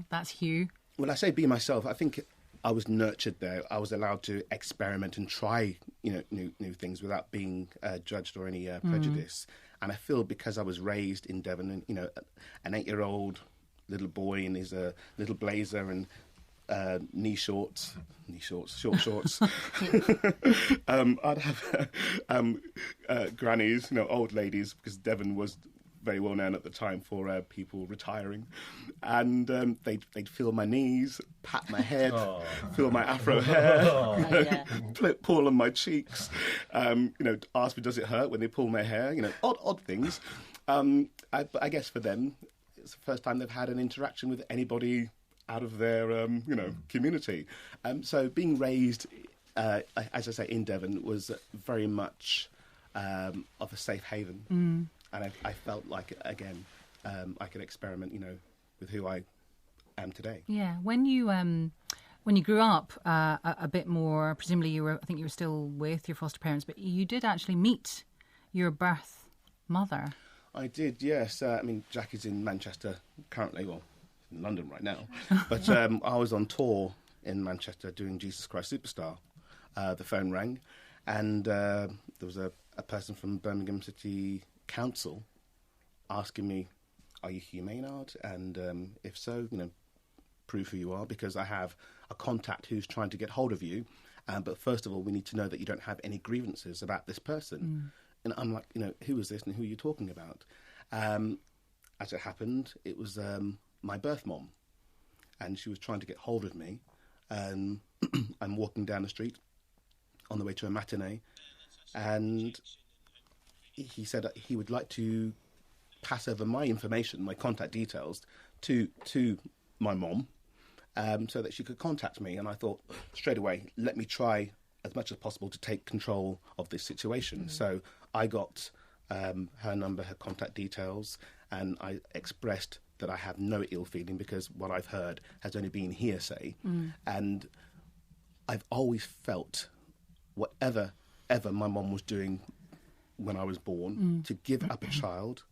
that's Hugh? When I say be myself, I think I was nurtured there. I was allowed to experiment and try, new things without being judged or any prejudice. And I feel because I was raised in Devon, and an 8-year-old little boy in his little blazer and short shorts. I'd have grannies, old ladies, because Devon was very well known at the time for people retiring, and they'd feel my knees, pat my head, feel my afro hair, pull on my cheeks, ask me does it hurt when they pull my hair, odd things. I guess for them, it's the first time they've had an interaction with anybody out of their, community. So being raised, as I say, in Devon was very much of a safe haven. And I felt like, again, I could experiment, with who I am today. Yeah. When you grew up a bit more, presumably I think you were still with your foster parents, but you did actually meet your birth mother. I did, yes. Jackie's in Manchester currently, well, in London right now. But I was on tour in Manchester doing Jesus Christ Superstar. The phone rang, and there was a person from Birmingham City Council asking me, are you Hugh Maynard? And if so, prove who you are, because I have a contact who's trying to get hold of you. But first of all, we need to know that you don't have any grievances about this person. And I'm like, who is this and who are you talking about? As it happened, it was my birth mom. And she was trying to get hold of me. I'm walking down the street on the way to a matinee. And he said that he would like to pass over my information, my contact details, to my mom, so that she could contact me. And I thought, straight away, let me try as much as possible to take control of this situation. So I got her number, her contact details, and I expressed that I have no ill feeling because what I've heard has only been hearsay. And I've always felt whatever my mom was doing when I was born, to give up a child,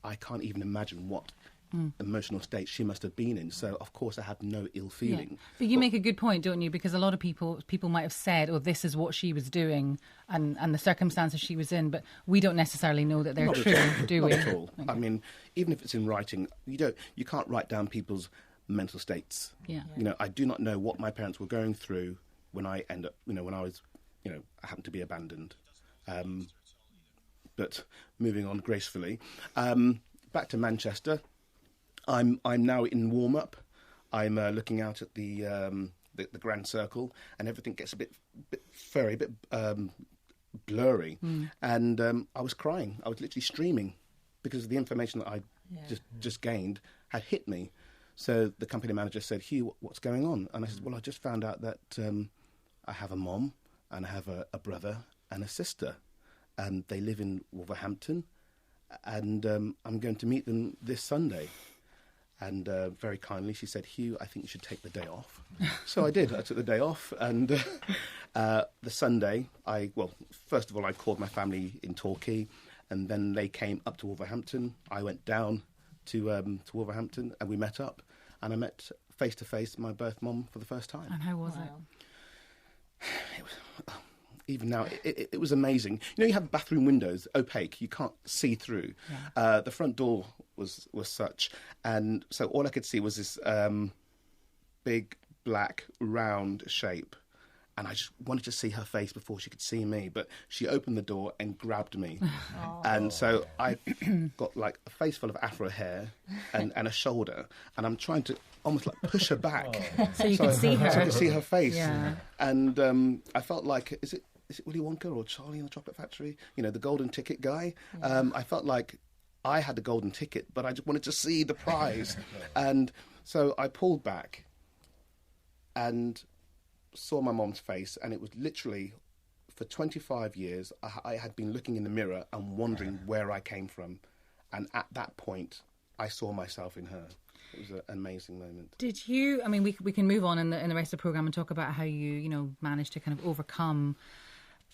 I can't even imagine what emotional state she must have been in. So, of course, I have no ill feeling. Yeah. But you make a good point, don't you? Because a lot of people might have said, oh, this is what she was doing and the circumstances she was in, but we don't necessarily know that they're Not true, do we? Not at all. Okay. Even if it's in writing, you can't write down people's mental states. Yeah. I do not know what my parents were going through when I when I was, I happened to be abandoned. But moving on gracefully, back to Manchester. I'm now in warm-up. I'm looking out at the Grand Circle, and everything gets a bit furry, a bit blurry. And I was crying. I was literally streaming because the information that I just gained had hit me. So the company manager said, "Hugh, what's going on?" And I said, "Well, I just found out that I have a mom and I have a brother and a sister, and they live in Wolverhampton, and I'm going to meet them this Sunday." And very kindly, she said, "Hugh, I think you should take the day off." So I did. I took the day off, and the Sunday, first of all, I called my family in Torquay, and then they came up to Wolverhampton. I went down to Wolverhampton, and we met up, and I met face-to-face my birth mom for the first time. And how was it was, even now, it was amazing. You know, you have bathroom windows, opaque, you can't see through. Yeah. The front door was such, and so all I could see was this big, black, round shape, and I just wanted to see her face before she could see me, but she opened the door and grabbed me. And so I got like a face full of afro hair and a shoulder, and I'm trying to almost like push her back. So you could see her. So I could see her face. Yeah. And I felt like, is it Willy Wonka or Charlie in the Chocolate Factory? You know, the golden ticket guy. I felt like I had the golden ticket, but I just wanted to see the prize. And so I pulled back and saw my mom's face, and it was literally, for 25 years, I had been looking in the mirror and wondering where I came from. And at that point, I saw myself in her. It was an amazing moment. Did you, I mean, we can move on in the rest of the programme and talk about how you managed to kind of overcome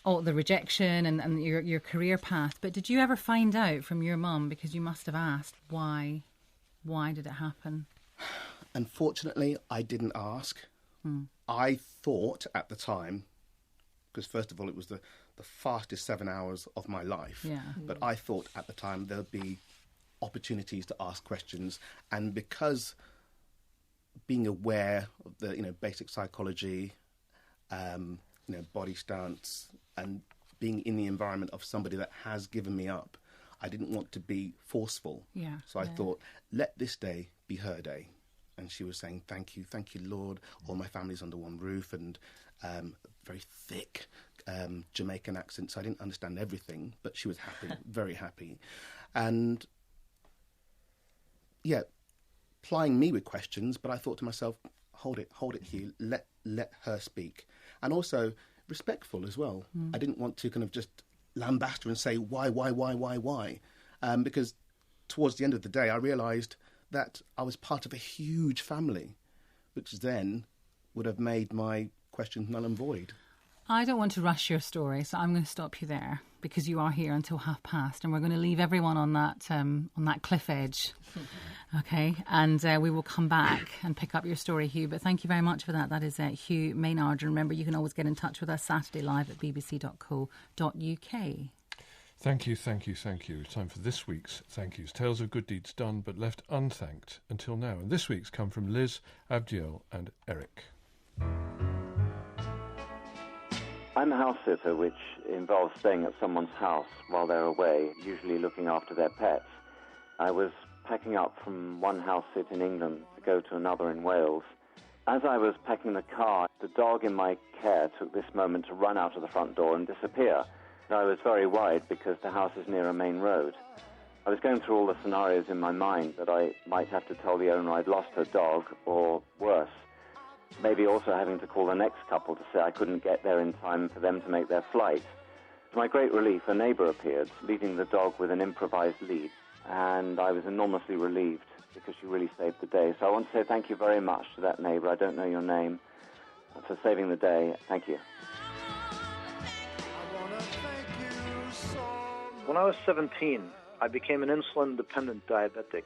all the rejection and your career path. But did you ever find out from your mum, because you must have asked, why did it happen? Unfortunately, I didn't ask. I thought at the time, because first of all, it was the fastest 7 hours of my life. Yeah. But I thought at the time there'd be opportunities to ask questions, and because being aware of the basic psychology, body stance, and being in the environment of somebody that has given me up, I didn't want to be forceful. Yeah. So I thought, let this day be her day. And she was saying, thank you, Lord. All my family's under one roof, and very thick Jamaican accent. So I didn't understand everything, but she was happy, very happy. And plying me with questions, but I thought to myself, hold it, Hugh, let her speak. And also respectful as well. I didn't want to kind of just lambast her and say, why? Because towards the end of the day, I realised that I was part of a huge family, which then would have made my question null and void. I don't want to rush your story, so I'm going to stop you there, because you are here until 5:30, and we're going to leave everyone on that cliff edge. Okay, and we will come back and pick up your story, Hugh. But thank you very much for that. That is Hugh Maynard. And remember, you can always get in touch with us Saturday live at bbc.co.uk. Thank you. It's time for this week's thank yous. Tales of good deeds done but left unthanked until now. And this week's come from Liz, Abdiel and Eric. I'm a house sitter, which involves staying at someone's house while they're away, usually looking after their pets. I was packing up from one house sit in England to go to another in Wales. As I was packing the car, the dog in my care took this moment to run out of the front door and disappear. I was very worried because the house is near a main road. I was going through all the scenarios in my mind that I might have to tell the owner I'd lost her dog, or worse, maybe also having to call the next couple to say I couldn't get there in time for them to make their flight. To my great relief, a neighbour appeared, leading the dog with an improvised lead, and I was enormously relieved because she really saved the day. So I want to say thank you very much to that neighbour. I don't know your name, for saving the day. Thank you. When I was 17, I became an insulin-dependent diabetic.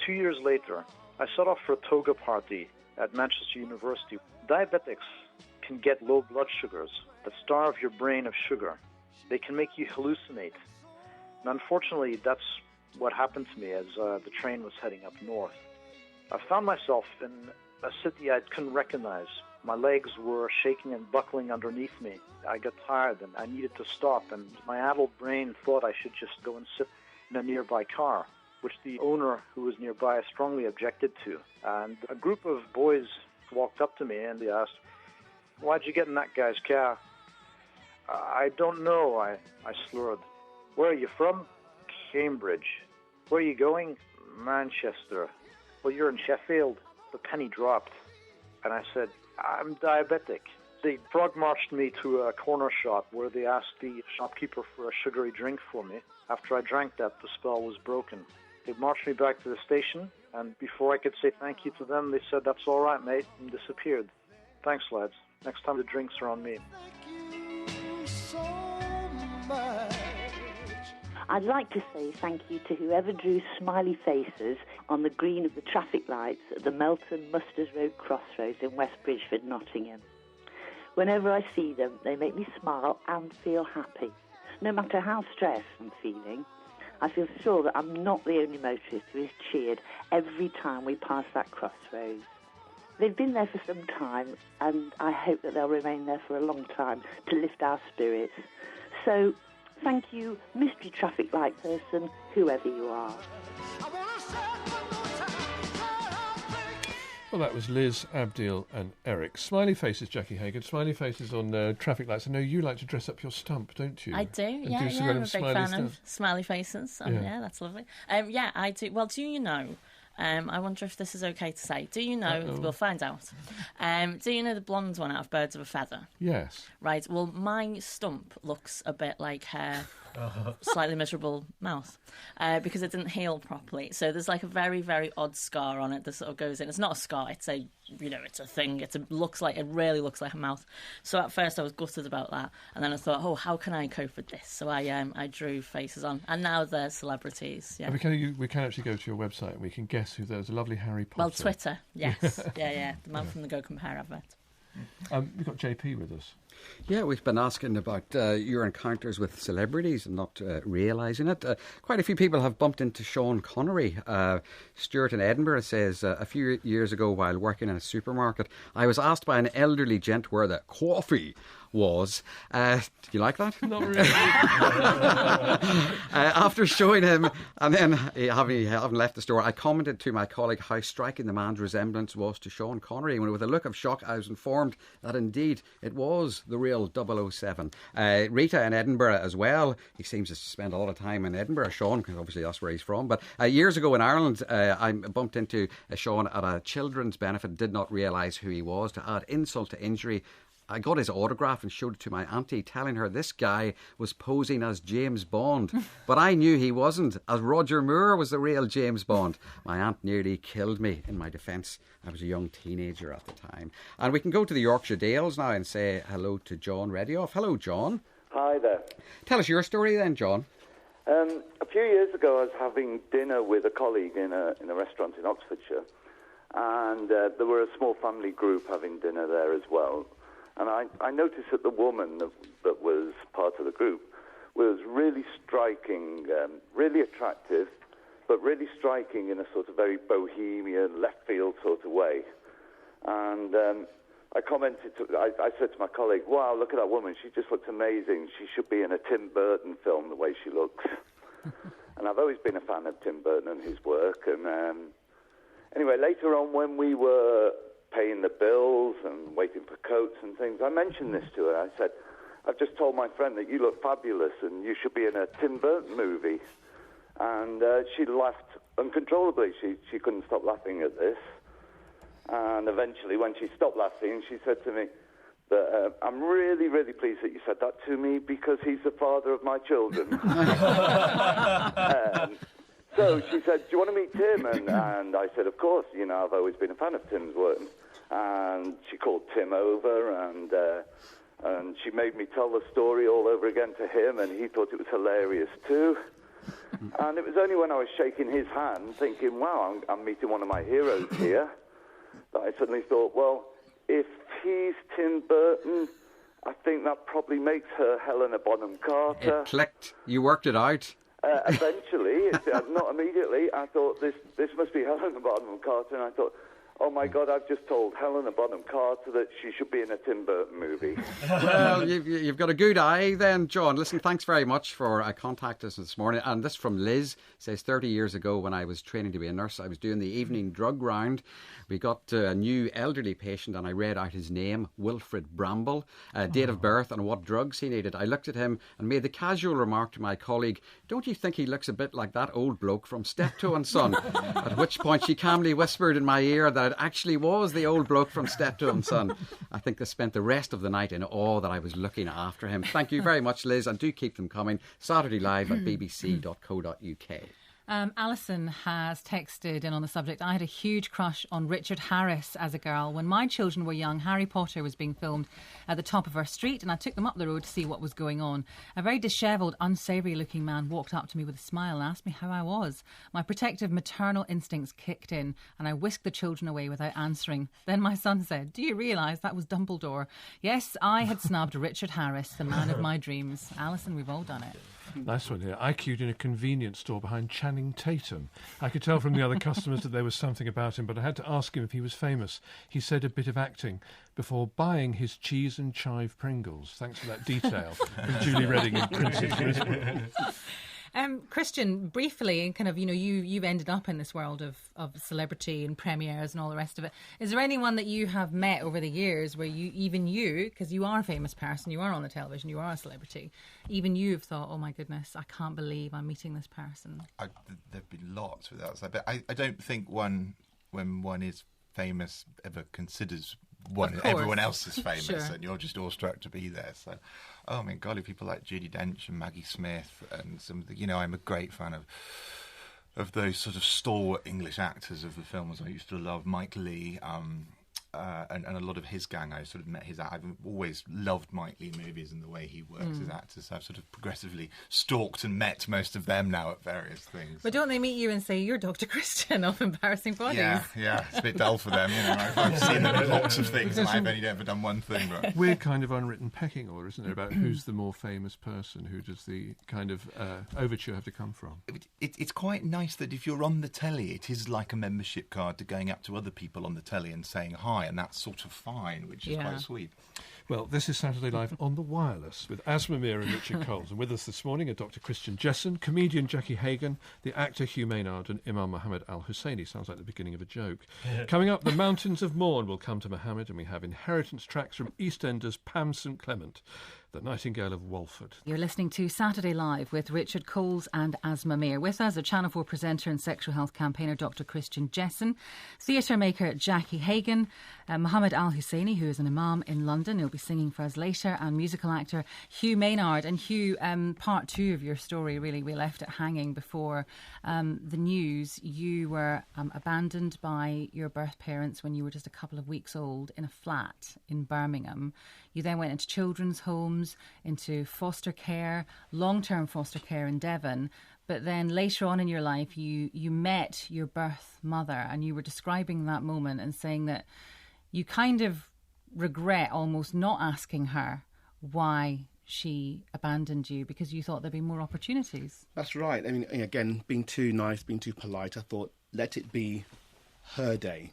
2 years later, I set off for a toga party at Manchester University. Diabetics can get low blood sugars that starve your brain of sugar. They can make you hallucinate. And unfortunately, that's what happened to me as the train was heading up north. I found myself in a city I couldn't recognize. My legs were shaking and buckling underneath me. I got tired and I needed to stop, and my adult brain thought I should just go and sit in a nearby car. which the owner, who was nearby, strongly objected to. And a group of boys walked up to me and they asked, "Why'd you get in that guy's car?" "I don't know," I slurred. "Where are you from?" "Cambridge." "Where are you going?" "Manchester." "Well, you're in Sheffield." The penny dropped. And I said, "I'm diabetic." They frog-marched me to a corner shop where they asked the shopkeeper for a sugary drink for me. After I drank that, the spell was broken. They marched me back to the station, and before I could say thank you to them, they said, "That's all right, mate," and disappeared. Thanks, lads. Next time the drinks are on me. I'd like to say thank you to whoever drew smiley faces on the green of the traffic lights at the Melton Musters Road crossroads in West Bridgford, Nottingham. Whenever I see them, they make me smile and feel happy. No matter how stressed I'm feeling, I feel sure that I'm not the only motorist who is cheered every time we pass that crossroads. They've been there for some time, and I hope that they'll remain there for a long time to lift our spirits. So, thank you, mystery traffic light person, whoever you are. Well, that was Liz, Abdiel and Eric. Smiley faces, Jackie Hagan. Smiley faces on traffic lights. I know you like to dress up your stump, don't you? I do, And yeah. some I'm kind a big fan stuff. of smiley faces. Yeah, that's lovely. Yeah, I do. Well, do you know... I wonder if this is okay to say. Do you know... We'll find out. Do you know the blonde one out of Birds of a Feather? Yes. Right, well, my stump looks a bit like her slightly miserable mouth because it didn't heal properly. So there's like a very, very odd scar on it that sort of goes in. It's not a scar, it's a, it's a thing. It really looks like a mouth. So at first I was gutted about that. And then I thought, how can I cope with this? So I drew faces on. And now they're celebrities, yeah. And we can actually go to your website and we can guess who there's a lovely Harry Potter. Well, Twitter, yes. yeah. The man from the Go Compare advert. We've got JP with us. Yeah, we've been asking about your encounters with celebrities and not realising it. Quite a few people have bumped into Sean Connery. Stuart in Edinburgh says, a few years ago while working in a supermarket, I was asked by an elderly gent where the coffee was. Do you like that? Not really. After showing him, and then having left the store, I commented to my colleague how striking the man's resemblance was to Sean Connery. When with a look of shock, I was informed that indeed it was the real 007. Rita in Edinburgh as well. He seems to spend a lot of time in Edinburgh, Sean, because obviously that's where he's from. But years ago in Ireland, I bumped into Sean at a children's benefit, did not realise who he was. To add insult to injury, I got his autograph and showed it to my auntie, telling her this guy was posing as James Bond. But I knew he wasn't, as Roger Moore was the real James Bond. My aunt nearly killed me in my defence. I was a young teenager at the time. And we can go to the Yorkshire Dales now and say hello to John Redioff. Hello, John. Hi there. Tell us your story then, John. A few years ago, I was having dinner with a colleague in a restaurant in Oxfordshire. And there were a small family group having dinner there as well. And I noticed that the woman that was part of the group was really striking, really attractive, but really striking in a sort of very bohemian, left-field sort of way. And I commented, I said to my colleague, "Wow, look at that woman. She just looks amazing. She should be in a Tim Burton film the way she looks." And I've always been a fan of Tim Burton and his work. And anyway, later on when we were paying the bills and waiting for coats and things, I mentioned this to her. I said, "I've just told my friend that you look fabulous and you should be in a Tim Burton movie." And she laughed uncontrollably. She couldn't stop laughing at this. And eventually, when she stopped laughing, she said to me that I'm really, really pleased that you said that to me because he's the father of my children. So she said, "Do you want to meet Tim?" And I said, "Of course. I've always been a fan of Tim's work." And she called Tim over, and she made me tell the story all over again to him, and he thought it was hilarious too. And it was only when I was shaking his hand, thinking, "Wow, I'm meeting one of my heroes here," that I suddenly thought, well, if he's Tim Burton, I think that probably makes her Helena Bonham Carter. It clicked. You worked it out. Eventually, not immediately, I thought this must be Helena Bonham Carter, and I thought, oh my God, I've just told Helena Bonham Carter that she should be in a Tim Burton movie. Well, you've got a good eye then, John. Listen, thanks very much for contacting us this morning. And this from Liz, says 30 years ago when I was training to be a nurse, I was doing the evening drug round. We got a new elderly patient and I read out his name, Wilfred Bramble, date of birth and what drugs he needed. I looked at him and made the casual remark to my colleague, don't you think he looks a bit like that old bloke from Steptoe and Son? At which point she calmly whispered in my ear that it actually was the old bloke from Steptoe and Son. I think they spent the rest of the night in awe that I was looking after him. Thank you very much, Liz, and do keep them coming. Saturday Live at bbc.co.uk. Alison has texted in on the subject. I had a huge crush on Richard Harris as a girl. When my children were young, Harry Potter was being filmed at the top of our street and I took them up the road to see what was going on. A very dishevelled, unsavoury looking man walked up to me with a smile and asked me how I was. My protective maternal instincts kicked in and I whisked the children away without answering. Then my son said, do you realise that was Dumbledore? Yes, I had snubbed Richard Harris, the man of my dreams. Alison, we've all done it. Nice one here. I queued in a convenience store behind Channing Tatum. I could tell from the other customers that there was something about him, but I had to ask him if he was famous. He said a bit of acting before buying his cheese and chive Pringles. Thanks for that detail. From Julie Redding in Princess Lisbon. Christian, briefly, and kind of, you've ended up in this world of celebrity and premieres and all the rest of it. Is there anyone that you have met over the years where because you are a famous person, you are on the television, you are a celebrity, even you've thought, oh my goodness, I can't believe I'm meeting this person? There've been lots with that. But I don't think when one is famous ever considers everyone else is famous, sure. And you're just awestruck to be there. So, oh my golly, people like Judi Dench and Maggie Smith and some of the, I'm a great fan of those sort of stalwart English actors of the films I used to love. Mike Leigh, and a lot of his gang. I sort of met I've always loved Mike Leigh movies and the way he works as actors. So I've sort of progressively stalked and met most of them now at various things. But don't they meet you and say, you're Dr. Christian of Embarrassing Bodies? Yeah, it's a bit dull for them. I've seen them in lots of things and I've only ever done one thing. But weird kind of unwritten pecking order, isn't there, about who's the more famous person? Who does the kind of overture have to come from? It's quite nice that if you're on the telly, it is like a membership card to going up to other people on the telly and saying hi, and that's sort of fine, which is quite sweet. Well, this is Saturday Live on the Wireless with Asma Mir and Richard Coles. And with us this morning are Dr. Christian Jessen, comedian Jackie Hagan, the actor Hugh Maynard, and Imam Mohammed Al-Hussaini. Sounds like the beginning of a joke. Coming up, the Mountains of Mourne will come to Mohammed, and we have inheritance tracks from EastEnders Pam St Clement, the Nightingale of Walford. You're listening to Saturday Live with Richard Coles and Asma Mir. With us are Channel 4 presenter and sexual health campaigner Dr. Christian Jessen, theatre maker Jackie Hagan, Mohammed Al-Hussaini, who is an imam in London. He'll be singing for us later, and musical actor Hugh Maynard. And Hugh, part two of your story, really, we left it hanging before the news. You were abandoned by your birth parents when you were just a couple of weeks old in a flat in Birmingham. You then went into children's homes, into foster care, long-term foster care in Devon. But then later on in your life, you met your birth mother, and you were describing that moment and saying that you kind of regret almost not asking her why she abandoned you, because you thought there'd be more opportunities. That's right. I mean, again, being too nice, being too polite, I thought, let it be her day.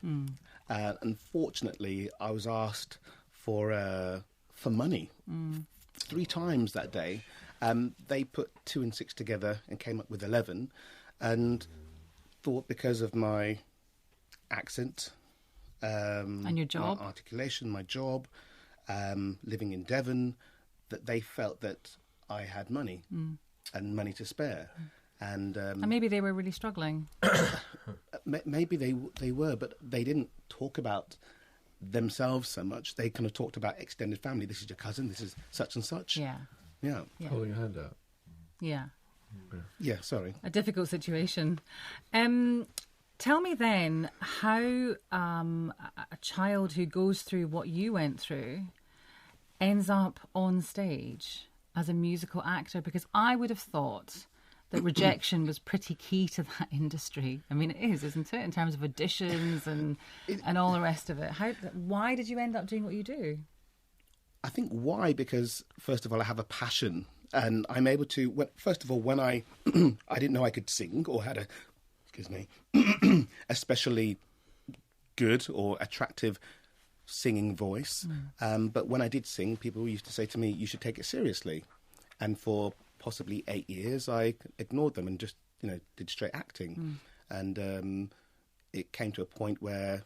Unfortunately, I was asked for money 3 times that day. They put 2 and 6 together and came up with 11, and thought because of my accent, and your job, my articulation, my job, living in Devon, that they felt that I had money and money to spare. And maybe they were really struggling. Maybe they were, but they didn't talk about themselves so much. They kind of talked about extended family. This is your cousin, this is such and such. Yeah. Holding a hand out. Yeah, sorry. A difficult situation. Tell me then how a child who goes through what you went through ends up on stage as a musical actor, because I would have thought that rejection was pretty key to that industry. I mean, it is, isn't it, in terms of auditions and all the rest of it? Why did you end up doing what you do? I think why, because first of all, I have a passion, and I'm able to. First of all, when I didn't know I could sing or had a, especially good or attractive singing voice. But when I did sing, people used to say to me, you should take it seriously. And for possibly 8 years, I ignored them and just, did straight acting. And it came to a point where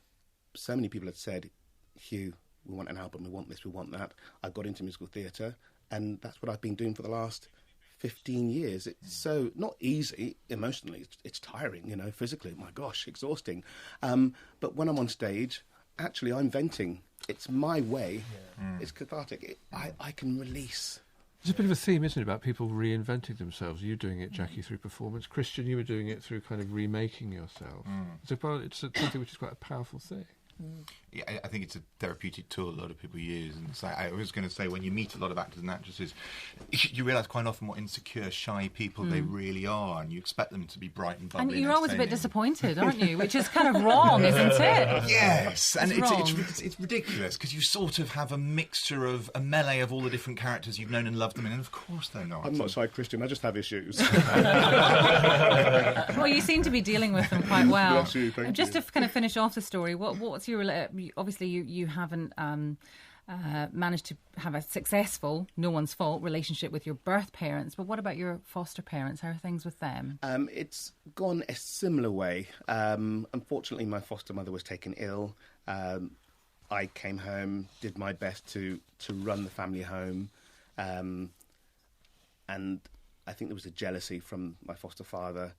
so many people had said, Hugh, we want an album, we want this, we want that. I got into musical theatre, and that's what I've been doing for the last 15 years. It's so not easy emotionally. It's tiring, physically. My gosh, exhausting. But when I'm on stage, actually, I'm venting. It's my way. It's cathartic. I can release. There's a bit of a theme, isn't it, about people reinventing themselves? You doing it, Jackie, through performance. Christian, you were doing it through kind of remaking yourself. It's something which is quite a powerful thing. Yeah, I think it's a therapeutic tool a lot of people use. And it's like, I was going to say, when you meet a lot of actors and actresses, you realise quite often what insecure, shy people they really are, and you expect them to be bright and bubbly. And you're always a bit disappointed, aren't you? Which is kind of wrong, isn't it? Yes, and it's ridiculous, because you sort of have a mixture of a melee of all the different characters you've known and loved them in, and of course they're not. I'm not shy, Christian, I just have issues. Well, you seem to be dealing with them quite well. Bless you, thank Just you. to kind of finish off the story, what's your... Obviously, you haven't managed to have a successful, no one's fault, relationship with your birth parents, but what about your foster parents? How are things with them? It's gone a similar way. Unfortunately, my foster mother was taken ill. I came home, did my best to run the family home, and I think there was a jealousy from my foster father,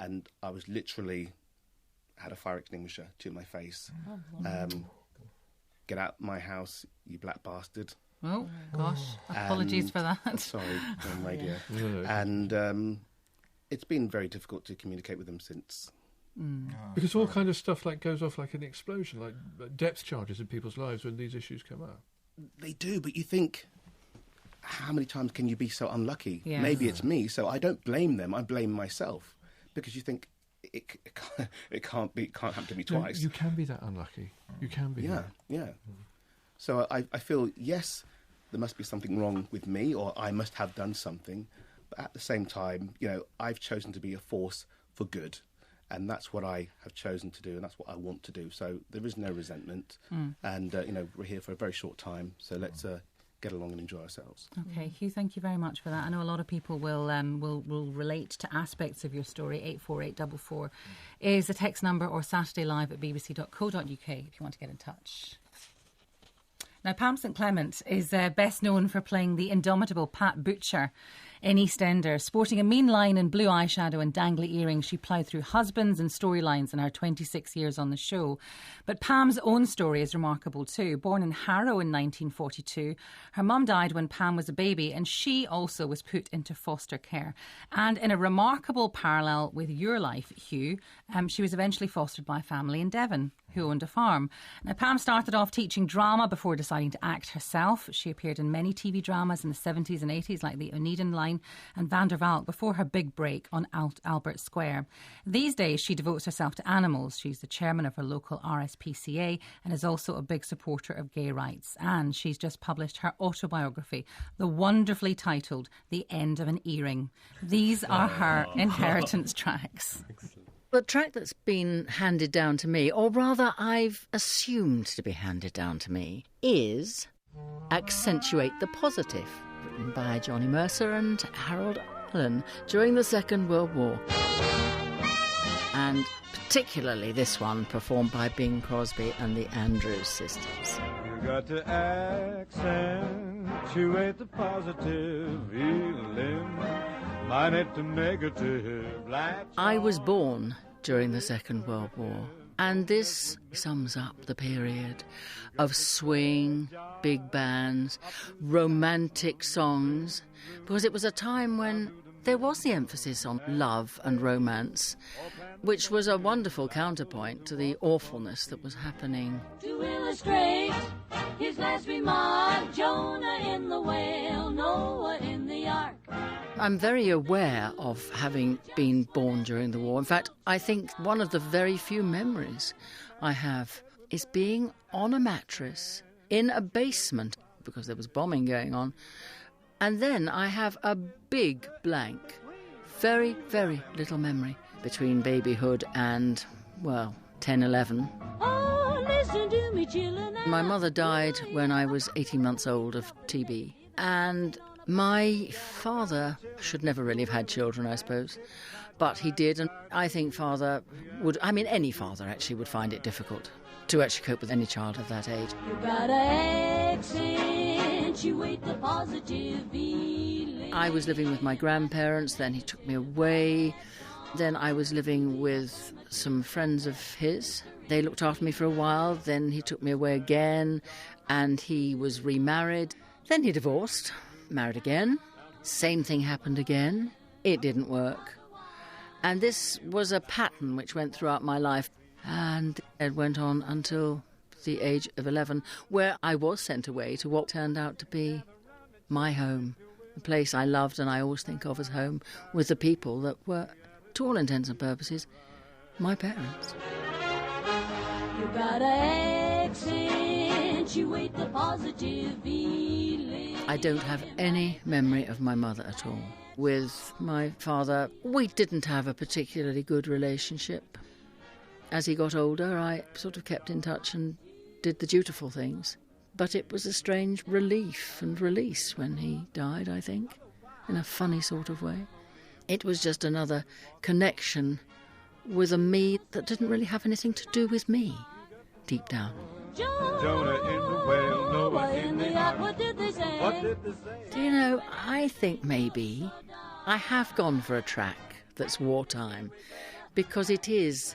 and I was literally had a fire extinguisher to my face. Get out my house, you black bastard. Oh, gosh. Apologies for that. Sorry, on radio. And it's been very difficult to communicate with them since. Because all kind of stuff goes off like an explosion, like depth charges in people's lives when these issues come up. They do, but you think, how many times can you be so unlucky? Yes. Maybe it's me, so I don't blame them, I blame myself. Because you think, it can't happen to me twice. You can be that unlucky. You can be. Yeah. So I feel, yes, there must be something wrong with me, or I must have done something. But at the same time, I've chosen to be a force for good. And that's what I have chosen to do, and that's what I want to do. So there is no resentment. And, we're here for a very short time, so let's get along and enjoy ourselves. Okay, Hugh, thank you very much for that. I know a lot of people will relate to aspects of your story. 84844 is the text number, or SaturdayLive@bbc.co.uk if you want to get in touch. Now, Pam St Clement is best known for playing the indomitable Pat Butcher in EastEnders. Sporting a mean line and blue eyeshadow and dangly earrings, she ploughed through husbands and storylines in her 26 years on the show. But Pam's own story is remarkable too. Born in Harrow in 1942, her mum died when Pam was a baby, and she also was put into foster care. And in a remarkable parallel with your life, Hugh, she was eventually fostered by a family in Devon who owned a farm. Now, Pam started off teaching drama before deciding to act herself. She appeared in many TV dramas in the 70s and 80s, like The Oneiden Line and Van der Valk, before her big break on Albert Square. These days, she devotes herself to animals. She's the chairman of her local RSPCA and is also a big supporter of gay rights. And she's just published her autobiography, the wonderfully titled The End of an Earring. These are her inheritance tracks. The track that's been handed down to me, or rather I've assumed to be handed down to me, is Accentuate the Positive, written by Johnny Mercer and Harold Allen during the Second World War. And particularly this one performed by Bing Crosby and the Andrews Sisters. You got to accentuate the positive, eliminate the negative. I was born during the Second World War, and this sums up the period of swing, big bands, romantic songs, because it was a time when there was the emphasis on love and romance, which was a wonderful counterpoint to the awfulness that was happening. To illustrate his last remark, Jonah in the whale, Noah in the ark. I'm very aware of having been born during the war. In fact, I think one of the very few memories I have is being on a mattress in a basement, because there was bombing going on, and then I have a big blank, very, very little memory between babyhood and, 10, 11. Oh, listen to me chillin' out. My mother died when I was 18 months old of TB, and my father should never really have had children, I suppose, but he did, and I think father would, I mean any father actually would find it difficult to actually cope with any child of that age. You gotta accentuate the positive feeling. I was living with my grandparents, then he took me away. Then I was living with some friends of his. They looked after me for a while, then he took me away again, and he was remarried. Then he divorced, married again. Same thing happened again. It didn't work. And this was a pattern which went throughout my life. And it went on until the age of 11, where I was sent away to what turned out to be my home, the place I loved and I always think of as home, with the people that were, to all intents and purposes, my parents. You gotta accentuate the positive feeling. I don't have any memory of my mother at all. With my father, we didn't have a particularly good relationship. As he got older, I sort of kept in touch and did the dutiful things. But it was a strange relief and release when he died, I think, in a funny sort of way. It was just another connection with a me that didn't really have anything to do with me, deep down. Jonah in the whale, Noah in the ark. What did they say? What did they say? Do you know, I think maybe I have gone for a track that's wartime, because it is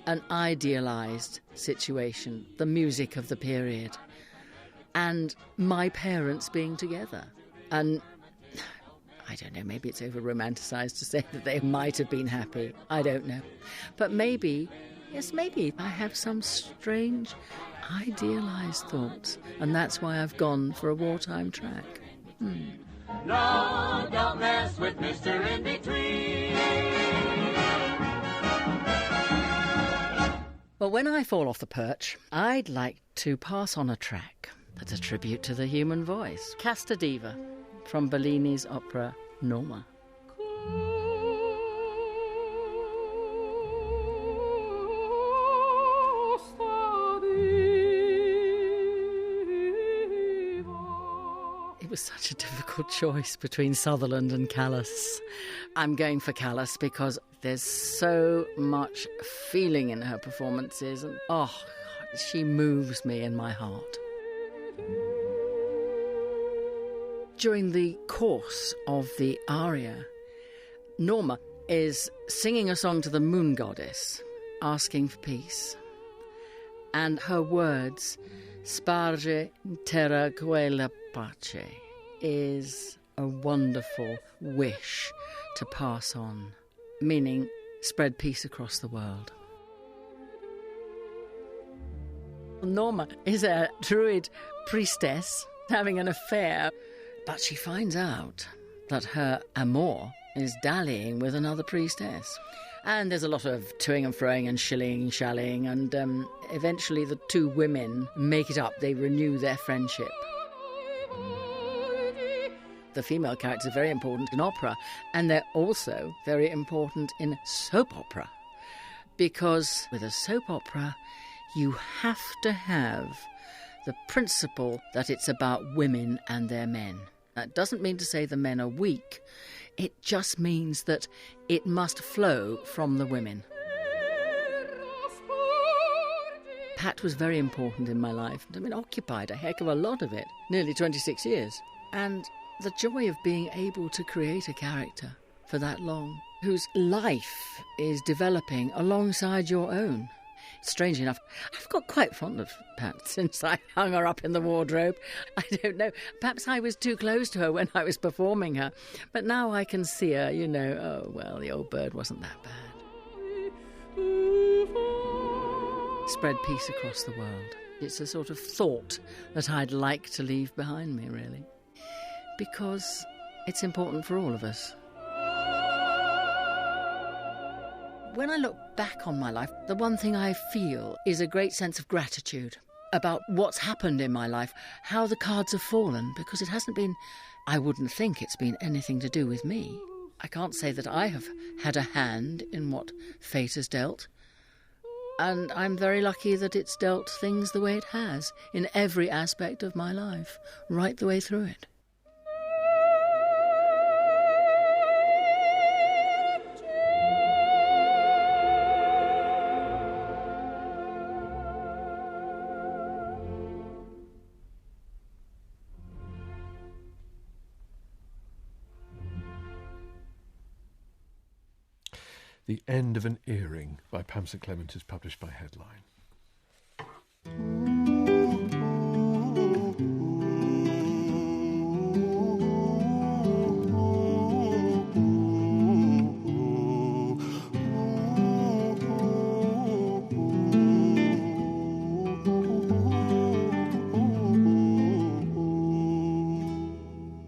an idealised situation, the music of the period, and my parents being together. And I don't know, maybe it's over-romanticised to say that they might have been happy. I don't know. But maybe, yes, maybe I have some strange idealised thoughts, and that's why I've gone for a wartime track. No, don't mess with Mr. In-Between. Well, when I fall off the perch, I'd like to pass on a track that's a tribute to the human voice. Casta Diva from Bellini's opera Norma. It was such a difficult choice between Sutherland and Callas. I'm going for Callas because there's so much feeling in her performances, and she moves me in my heart. During the course of the aria, Norma is singing a song to the moon goddess, asking for peace. And her words, "Sparge in terra quella pace," is a wonderful wish to pass on, meaning spread peace across the world. Norma is a druid priestess having an affair, but she finds out that her amour is dallying with another priestess. And there's a lot of toing and froing and shilling and shallying, and eventually the two women make it up. They renew their friendship. The female characters are very important in opera, and they're also very important in soap opera, because with a soap opera you have to have the principle that it's about women and their men. That doesn't mean to say the men are weak. It just means that it must flow from the women. Pat was very important in my life. I mean, occupied a heck of a lot of it, nearly 26 years. And the joy of being able to create a character for that long, whose life is developing alongside your own. Strangely enough, I've got quite fond of Pat since I hung her up in the wardrobe. I don't know, perhaps I was too close to her when I was performing her, but now I can see her, oh, well, the old bird wasn't that bad. Spread peace across the world. It's a sort of thought that I'd like to leave behind me, really, because it's important for all of us. When I look back on my life, the one thing I feel is a great sense of gratitude about what's happened in my life, how the cards have fallen, because it hasn't been, I wouldn't think it's been anything to do with me. I can't say that I have had a hand in what fate has dealt. And I'm very lucky that it's dealt things the way it has in every aspect of my life, right the way through it. The End of an Earring by Pam St Clement is published by Headline.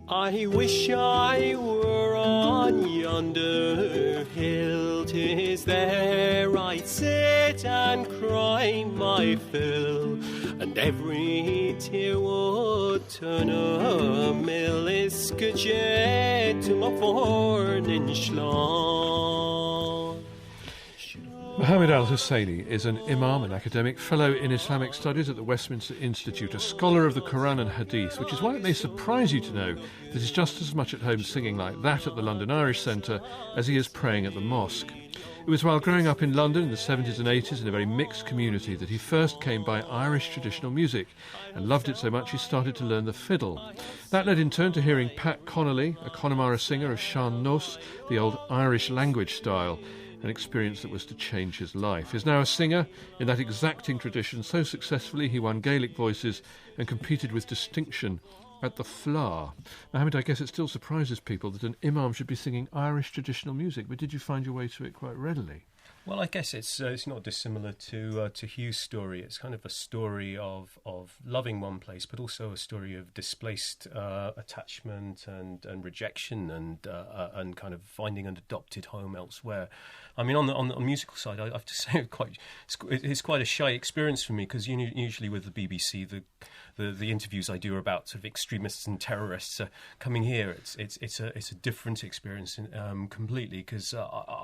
I wish I were on yonder hill, 'tis there I'd sit and cry my fill, and every tear would turn a mill iskejet to my fornin shlán. Mohammed Al-Hussaini is an imam and academic, fellow in Islamic studies at the Westminster Institute, a scholar of the Quran and Hadith, which is why it may surprise you to know that he's just as much at home singing like that at the London Irish Centre as he is praying at the mosque. It was while growing up in London in the 70s and 80s in a very mixed community that he first came by Irish traditional music and loved it so much he started to learn the fiddle. That led in turn to hearing Pat Connolly, a Connemara singer of Sean-nós, the old Irish language style, an experience that was to change his life. He's now a singer in that exacting tradition so successfully he won Gaelic Voices and competed with distinction at the Flower. Mohammed, I guess it still surprises people that an imam should be singing Irish traditional music, but did you find your way to it quite readily? Well, I guess it's not dissimilar to Hugh's story. It's kind of a story of loving one place, but also a story of displaced attachment and rejection and kind of finding an adopted home elsewhere. I mean, on the musical side, I have to say it's quite a shy experience for me, because usually with the BBC, the interviews I do are about sort of extremists and terrorists. Coming here, it's a different experience completely, because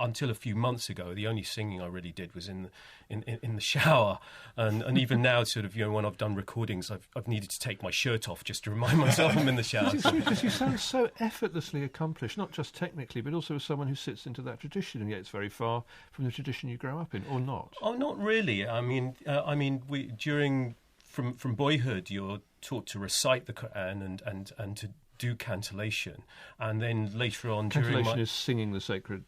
until a few months ago, the only singing I really did was in the shower, and even now, sort of, when I've done recordings, I've needed to take my shirt off just to remind myself I'm in the shower. It's true, because you sound so effortlessly accomplished, not just technically, but also as someone who sits into that tradition, and yet it's very far from the tradition you grow up in, or not. Oh, not really. From boyhood, you're taught to recite the Quran and to do cantillation, and then later on, cantillation is singing the sacred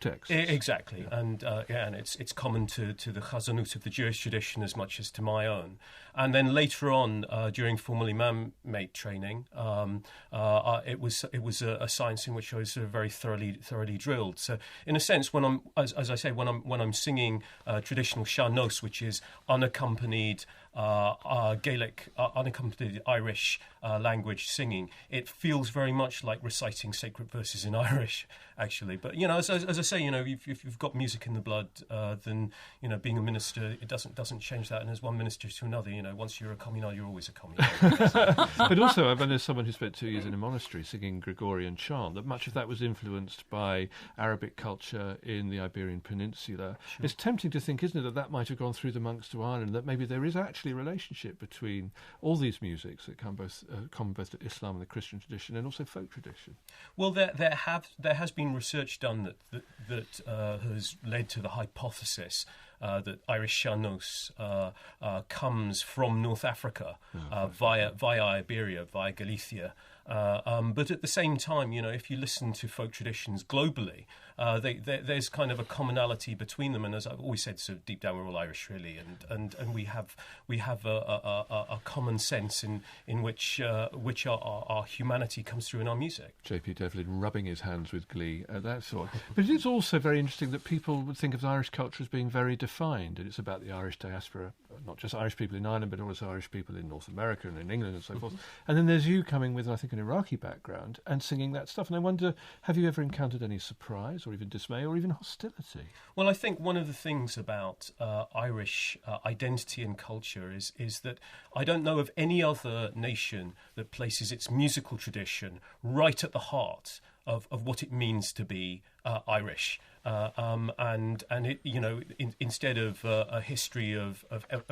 texts. Exactly, and it's common to the Chazanut of the Jewish tradition as much as to my own. And then later on, during formal imam-mate training, it was a science in which I was sort of very thoroughly drilled. So, in a sense, when I'm singing traditional Sean-nós, which is unaccompanied Gaelic, unaccompanied Irish language singing, it feels very much like reciting sacred verses in Irish, actually. But as I say, if you've got music in the blood, then being a minister, it doesn't change that. And as one minister to another, once you're a communal, you're always a communal. But also, I know someone who spent 2 years in a monastery singing Gregorian chant, that much of that was influenced by Arabic culture in the Iberian Peninsula. Sure. It's tempting to think, isn't it, that might have gone through the monks to Ireland, that maybe there is actually a relationship between all these musics that come both to Islam and the Christian tradition, and also folk tradition. Well, there has been research done that has led to the hypothesis that Irish Sean-nós comes from North Africa via Iberia, via Galicia. But at the same time, if you listen to folk traditions globally, there's kind of a commonality between them. And as I've always said, sort of deep down, we're all Irish, really, and we have a common sense in which our humanity comes through in our music. J.P. Devlin rubbing his hands with glee at that sort. But it is also very interesting that people would think of the Irish culture as being very defined, and it's about the Irish diaspora, not just Irish people in Ireland, but also Irish people in North America and in England and so forth. And then there's you coming with, I think, an Iraqi background and singing that stuff. And I wonder, have you ever encountered any surprise or even dismay or even hostility? Well, I think one of the things about Irish identity and culture is that I don't know of any other nation that places its musical tradition right at the heart of what it means to be Irish. and it, instead of a history of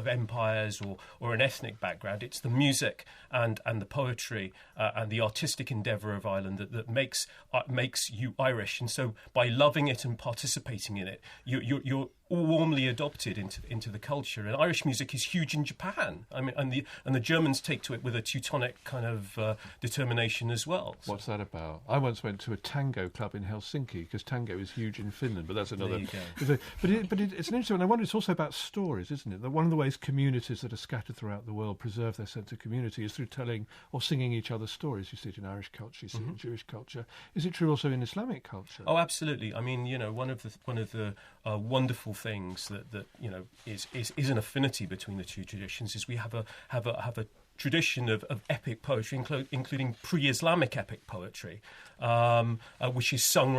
empires or an ethnic background, it's the music and the poetry and the artistic endeavour of Ireland that makes you Irish. And so by loving it and participating in it, you're warmly adopted into the culture. And Irish music is huge in Japan. I mean, and the Germans take to it with a Teutonic kind of determination as well. What's that about? I once went to a tango club in Helsinki, because tango is huge in Finland, but that's another. It's an interesting one. I wonder, it's also about stories, isn't it? That one of the ways communities that are scattered throughout the world preserve their sense of community is through telling or singing each other's stories. You see it in Irish culture, you see it in Jewish culture. Is it true also in Islamic culture? Oh, absolutely. I mean, one of the wonderful things that is an affinity between the two traditions is we have a tradition of epic poetry, including pre-Islamic epic poetry, which is sung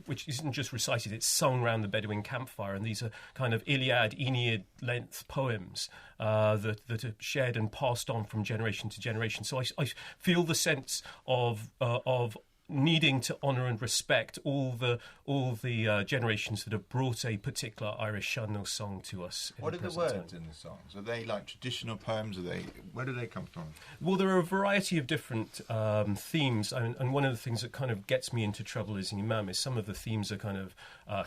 which isn't just recited; it's sung round the Bedouin campfire. And these are kind of Iliad, Aeneid length poems that are shared and passed on from generation to generation. So I feel the sense of needing to honour and respect all the generations that have brought a particular Irish Sean-nós song to us. What are the words in the songs? Are they like traditional poems? Where do they come from? Well, there are a variety of different themes, and one of the things that kind of gets me into trouble as an imam is some of the themes are kind of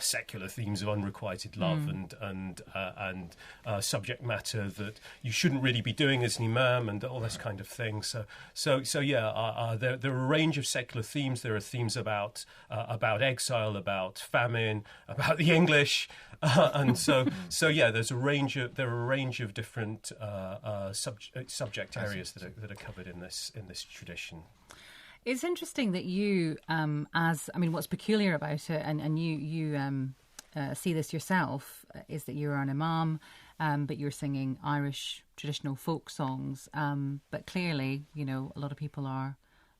secular themes of unrequited love and subject matter that you shouldn't really be doing as an imam and all this kind of thing. So yeah, there are a range of secular themes. There are themes about exile, about famine, about the English, and so yeah. There are a range of different subject areas that are covered in this tradition. It's interesting that you, what's peculiar about it, and you see this yourself, is that you're an imam, but you're singing Irish traditional folk songs. But clearly, a lot of people are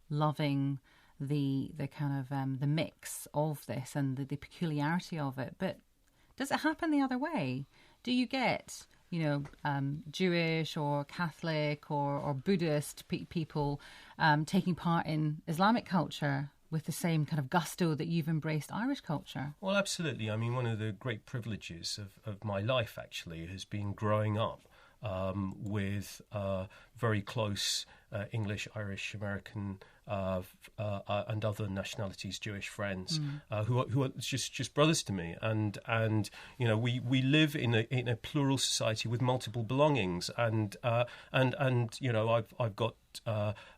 loving the kind of the mix of this and the peculiarity of it. But does it happen the other way? Do you get Jewish or Catholic or Buddhist people taking part in Islamic culture with the same kind of gusto that you've embraced Irish culture? Well, absolutely. I mean, one of the great privileges of my life actually has been growing up with very close English, Irish, American and other nationalities Jewish friends who are just brothers to me, and we live in a plural society with multiple belongings, and I've got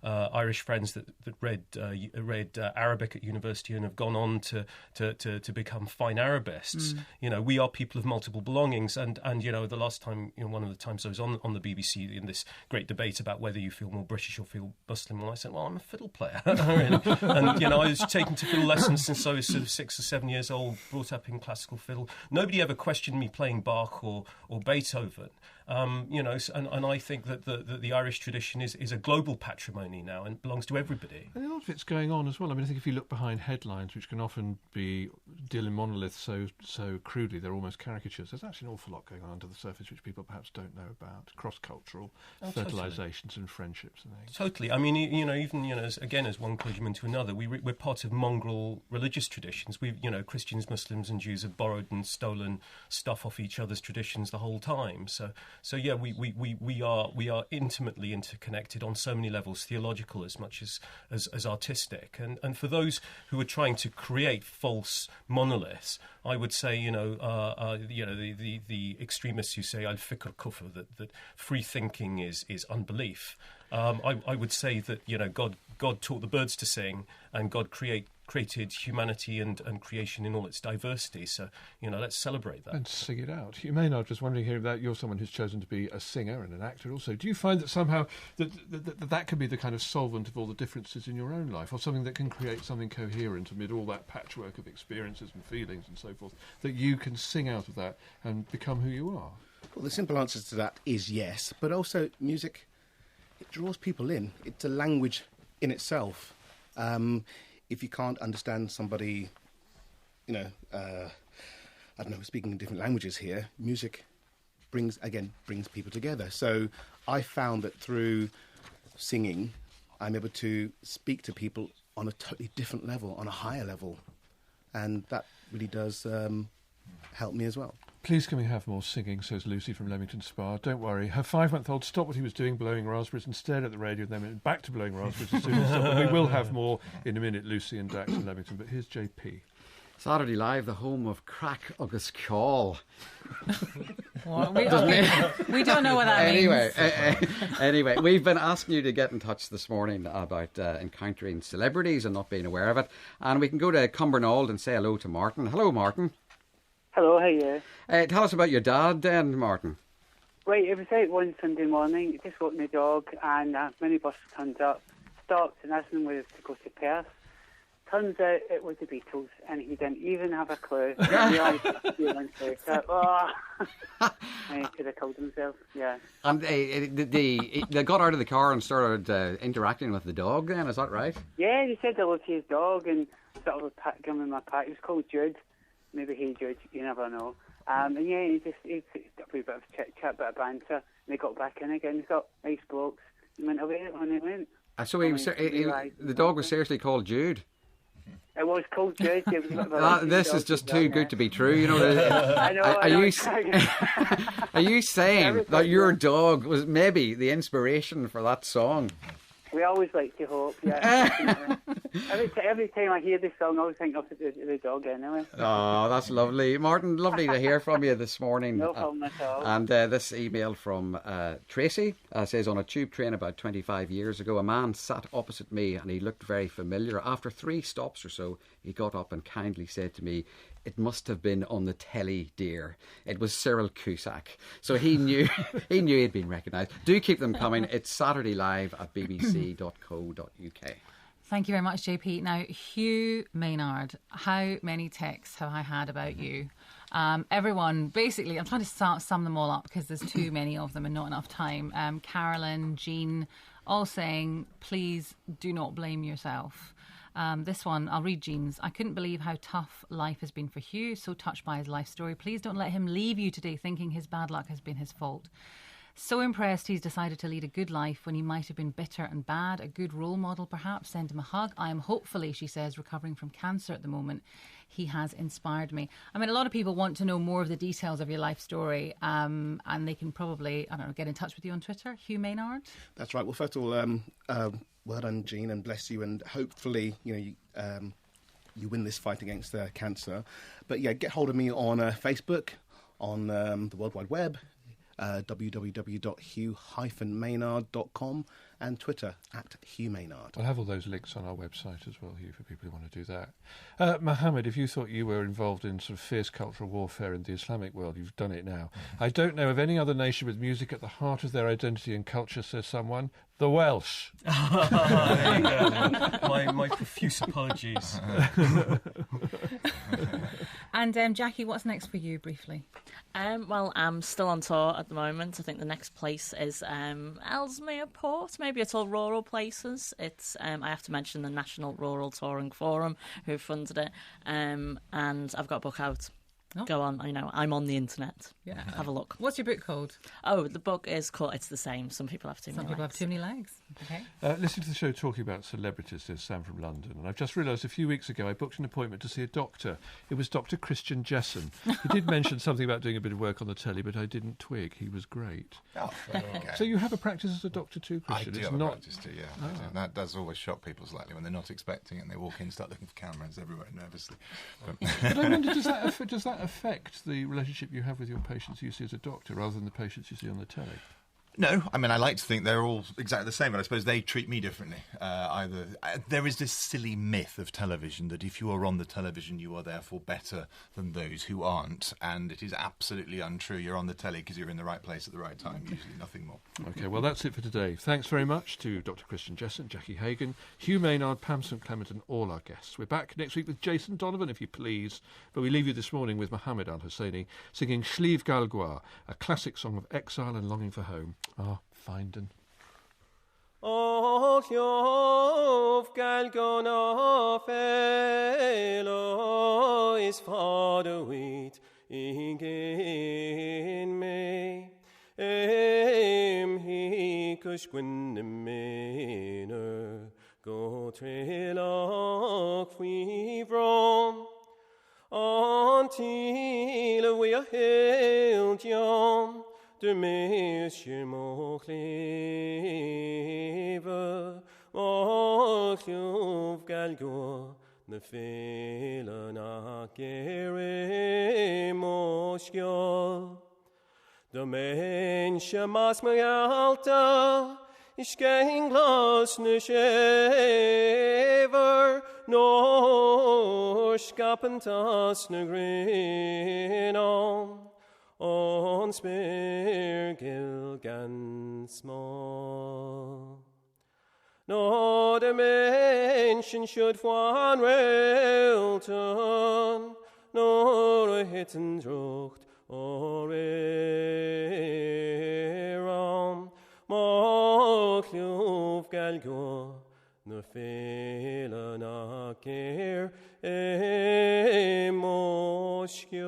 Irish friends that read Arabic at university and have gone on to become fine Arabists. We are people of multiple belongings, and the last time, one of the times I was on the BBC in this great debate about whether you feel more British or feel Muslim, well, I said, well, I'm a fiddle player. And I was taken to fiddle lessons since I was sort of 6 or 7 years old, brought up in classical fiddle. Nobody ever questioned me playing Bach or Beethoven. And I think that the Irish tradition is a global patrimony now and belongs to everybody. And a lot of it's going on as well. I mean, I think if you look behind headlines, which can often be deal in monoliths so crudely, they're almost caricatures, there's actually an awful lot going on under the surface which people perhaps don't know about. Cross-cultural fertilisations and friendships and things. Totally. I mean, even as one clergyman to another, we're part of mongrel religious traditions. Christians, Muslims, and Jews have borrowed and stolen stuff off each other's traditions the whole time. So yeah, we are intimately interconnected on so many levels, theological as much as artistic. And for those who are trying to create false monoliths, I would say the extremists who say al-fikr kufr, that free thinking is unbelief. I would say that God taught the birds to sing, and God created humanity and creation in all its diversity. So, let's celebrate that. And sing it out. You may not, just wondering here that you're someone who's chosen to be a singer and an actor also. Do you find that somehow that can be the kind of solvent of all the differences in your own life, or something that can create something coherent amid all that patchwork of experiences and feelings and so forth, that you can sing out of that and become who you are? Well, the simple answer to that is yes, but also music, it draws people in. It's a language in itself. If you can't understand somebody, speaking in different languages here, music brings people together. So I found that through singing, I'm able to speak to people on a totally different level, on a higher level. and that really does help me as well. Please can we have more singing, says Lucy from Leamington Spa. Don't worry. Her 5-month-old stopped what he was doing, blowing raspberries, and stared at the radio, then went back to blowing raspberries as soon as stopped. But we will have more in a minute, Lucy and Dax in Leamington. But here's JP. Saturday Live, the home of Crack Agus Call. We don't know what that means. Anyway, we've been asking you to get in touch this morning about encountering celebrities and not being aware of it. And we can go to Cumbernauld and say hello to Martin. Hello, Martin. Hello, how are you? Tell us about your dad then, Martin. Right, it was out one Sunday morning, just walking the dog, and a minibus turns up, stops and asked him where to go to Perth. Turns out it was the Beatles, and he didn't even have a clue. He could have killed himself, yeah. And they got out of the car and started interacting with the dog then, is that right? Yeah, he said hello to his dog and sort of gave him a pat. He was called Jude. Maybe he Jude, you never know. And yeah, he picked up a bit of chit-chat, bit of banter, and they got back in again. He thought, nice blokes. He went away when he went. So the dog was seriously called Jude? It was called Jude. This is just too good to be true, you know. I know. Are you saying that your dog was maybe the inspiration for that song? We always like to hope, yeah. Every time I hear this song, I always think of the dog anyway. Oh, that's lovely. Martin, lovely to hear from you this morning. No problem at all. And this email from Tracy says, on a tube train about 25 years ago, a man sat opposite me and he looked very familiar. After 3 stops or so, he got up and kindly said to me, "It must have been on the telly, dear." It was Cyril Cusack. So he knew he'd been recognised. Do keep them coming. It's Saturday Live at bbc.co.uk. Thank you very much, JP. Now, Hugh Maynard, how many texts have I had about you? Everyone, basically, I'm trying to sum them all up because there's too many of them and not enough time. Carolyn, Jean, all saying, please do not blame yourself. This one, I'll read Jean's. "I couldn't believe how tough life has been for Hugh. So touched by his life story. Please don't let him leave you today thinking his bad luck has been his fault. So impressed he's decided to lead a good life when he might have been bitter and bad. A good role model, perhaps. Send him a hug. I am hopefully," she says, "recovering from cancer at the moment. He has inspired me." I mean, a lot of people want to know more of the details of your life story, and they can probably, I don't know, get in touch with you on Twitter. Hugh Maynard. That's right. Well, first of all, well done, Jean, and bless you, and hopefully, you win this fight against cancer. But yeah, get hold of me on Facebook, on the World Wide Web, www.hugh-maynard.com, and Twitter @Hugh Maynard. I'll have all those links on our website as well, Hugh, for people who want to do that. Mohammed, if you thought you were involved in sort of fierce cultural warfare in the Islamic world, you've done it now. "I don't know of any other nation with music at the heart of their identity and culture," says someone. "The Welsh." There you go. My profuse apologies. And Jackie, what's next for you, briefly? Well, I'm still on tour at the moment. I think the next place is Ellesmere Port, maybe it's all rural places. It's I have to mention the National Rural Touring Forum, who funded it, and I've got a book out. Oh. Go on, I'm on the internet. Yeah. Have a look. What's your book called? Oh, the book is called It's the Same. Some people have too many legs. Some people have too many legs. Okay. Listening to the show talking about celebrities, there's Sam from London, and I've just realised a few weeks ago I booked an appointment to see a doctor. It was Dr. Christian Jessen. He did mention something about doing a bit of work on the telly, but I didn't twig. He was great. Oh, okay. So you have a practice as a doctor too, Christian? I do it's have not... a practice too, yeah. Oh. That does always shock people slightly when they're not expecting it and they walk in, start looking for cameras everywhere nervously. But I wonder, does that affect the relationship you have with your patients you see as a doctor rather than the patients you see on the telly? No, I mean, I like to think they're all exactly the same, but I suppose they treat me differently. There is this silly myth of television that if you are on the television, you are therefore better than those who aren't, and it is absolutely untrue. You're on the telly because you're in the right place at the right time, usually nothing more. OK, well, that's it for today. Thanks very much to Dr. Christian Jessen, Jackie Hagan, Hugh Maynard, Pam St Clement and all our guests. We're back next week with Jason Donovan, if you please, but we leave you this morning with Mohammed Al-Hussaini singing Shliv Galgwa, a classic song of exile and longing for home. Finden. Oh, Shliv Galgwa fellow is father with in me. He kushquin miner go trail off we from Antile we a hill John, de meisje moch leven, moch juf galgo, na fele na gere moschjol. De mensje mas me alta, ich ging glas ne schever, nor skapentas ne grin on spirgil gan small. No, de menschen should van railton, nor a hitten drocht, or eram, moch ljuf galgo, na fele na ker moschjol.